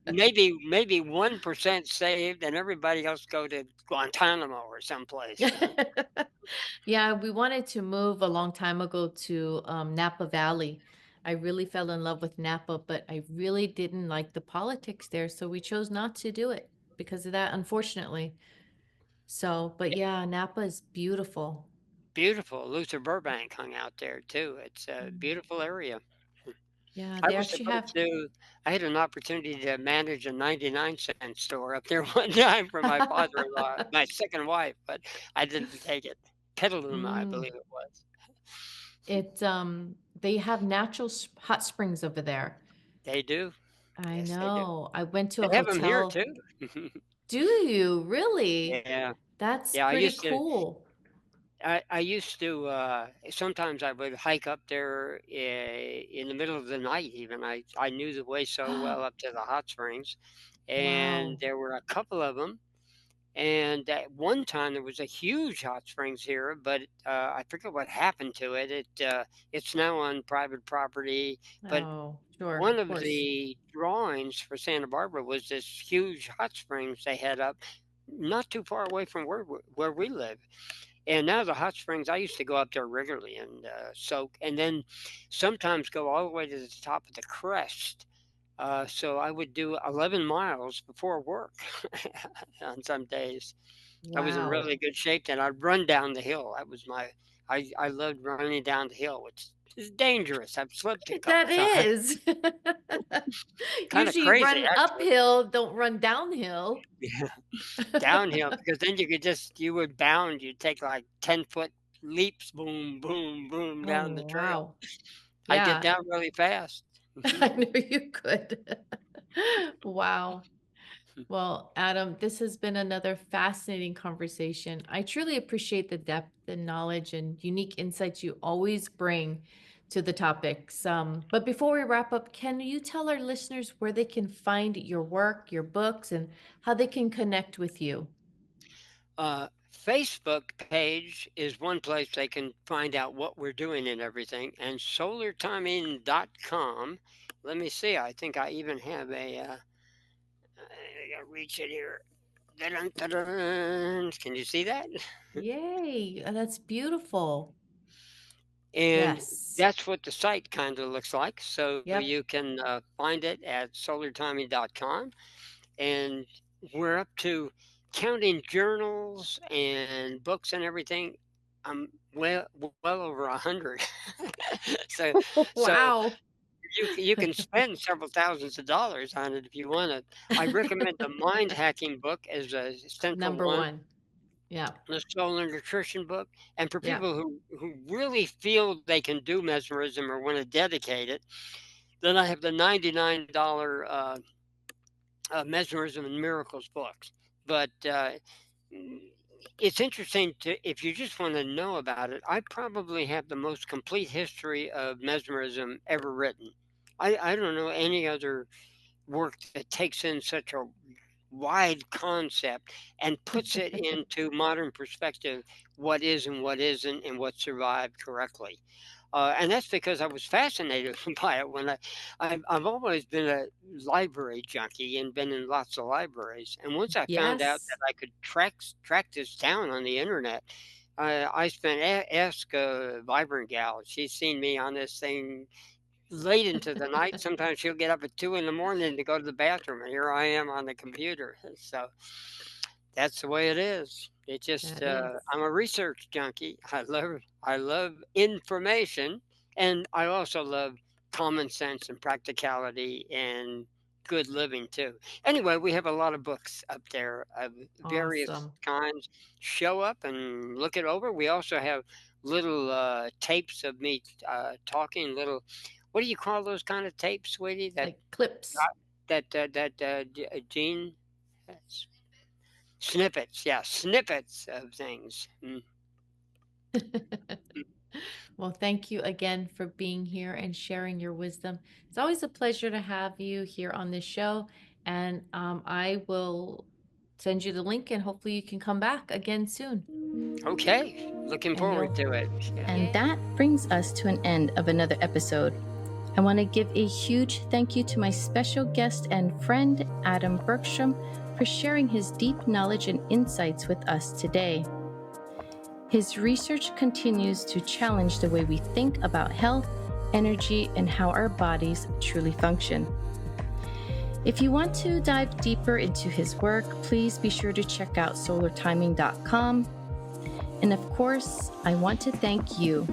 Maybe 1% saved, and everybody else go to Guantanamo or someplace. Yeah, we wanted to move a long time ago to Napa Valley. I really fell in love with Napa, but I really didn't like the politics there, so we chose not to do it because of that, unfortunately. So, but yeah, Napa is beautiful. Beautiful. Luther Burbank hung out there too. It's a Mm. beautiful area. Yeah, I they was actually have. supposed to. I had an opportunity to manage a 99-cent store up there one time for my father-in-law, my second wife, but I didn't take it. Petaluma, I Mm. believe it was. They have natural hot springs over there. They do. I Yes, they do. know. I went to a They have them here hotel. too. Do you really? Yeah. That's Yeah, pretty cool. I used to, sometimes I would hike up there, in the middle of the night even. I knew the way so well up to the hot springs, and Wow. there were a couple of them. And at one time, there was a huge hot springs here, but, I forget what happened to it. It's now on private property, but Oh, sure, one of of course. the drawings for Santa Barbara was this huge hot springs they had up not too far away from where we live. And now the hot springs, I used to go up there regularly and soak, and then sometimes go all the way to the top of the crest. So I would do 11 miles before work on some days. I was in Wow. really good shape, and I'd run down the hill. That was I loved running down the hill, which is dangerous. I've slipped a That couple times. is. Kind of Usually you crazy, run actually. uphill, don't run downhill. Yeah, downhill because then you would bound. You'd take like 10-foot leaps, boom, boom, boom down the Oh, trail. wow. I get Yeah, down really fast. I knew you could. Wow. Well, Adam, this has been another fascinating conversation. I truly appreciate the depth and knowledge and unique insights you always bring to the topics. But before we wrap up, can you tell our listeners where they can find your work, your books, and how they can connect with you? Facebook page is one place they can find out what we're doing and everything, and solartiming.com. Let me see. I think I even have I gotta reach it here. Dun, dun, dun. Can you see that? Yay. That's beautiful. And Yes. that's what the site kind of looks like. So Yep. you can find it at solartiming.com. And we're up to counting journals and books and everything. I'm well over 100. so so Wow. you can spend several thousands of dollars on it if you want to. I recommend the mind hacking book as a central Number one, one. Yeah. the solar nutrition book, and for Yeah. people who really feel they can do mesmerism or want to dedicate it, then I have the $99 mesmerism and miracles books. But mm, it's interesting to if you just want to know about it. I probably have the most complete history of mesmerism ever written. I don't know any other work that takes in such a wide concept and puts it into modern perspective what is and what isn't and what survived correctly. And that's because I was fascinated by it when I've always been a library junkie and been in lots of libraries. And once I found out that Yes. I could track this down on the internet, I spent ask Vibrant Gal. She's seen me on this thing late into the night. Sometimes she'll get up at 2 in the morning to go to the bathroom, and here I am on the computer. So that's the way it is. It just That is. I'm a research junkie. I love information, and I also love common sense and practicality and good living too. Anyway, we have a lot of books up there of various Awesome. kinds. Show up and look it over. We also have little tapes of me talking. Little, what do you call those kind of tapes, sweetie? Like clips. Gene. Snippets, yeah, snippets of things. Mm. Well, thank you again for being here and sharing your wisdom. It's always a pleasure to have you here on this show. And I will send you the link and hopefully you can come back again soon. Okay, looking And forward you'll, to it. Yeah. And that brings us to an end of another episode. I want to give a huge thank you to my special guest and friend, Atom Bergstrom, for sharing his deep knowledge and insights with us today. His research continues to challenge the way we think about health, energy, and how our bodies truly function. If you want to dive deeper into his work, please be sure to check out solartiming.com. And of course, I want to thank you,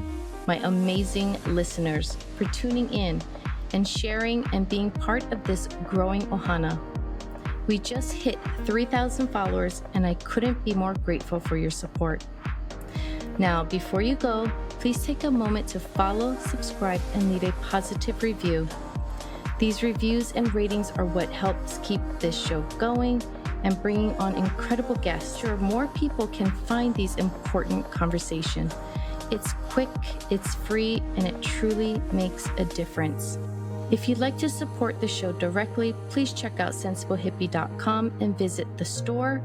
my amazing listeners, for tuning in and sharing and being part of this growing ohana. We just hit 3,000 followers, and I couldn't be more grateful for your support. Now, before you go, please take a moment to follow, subscribe, and leave a positive review. These reviews and ratings are what helps keep this show going and bringing on incredible guests so more people can find these important conversations. It's quick, it's free, and it truly makes a difference. If you'd like to support the show directly, please check out sensiblehippie.com and visit the store,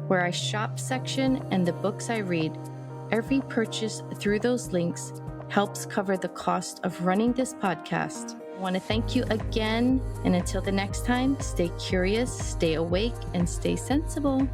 where I shop section, and the books I read. Every purchase through those links helps cover the cost of running this podcast. I want to thank you again, and until the next time, stay curious, stay awake, and stay sensible.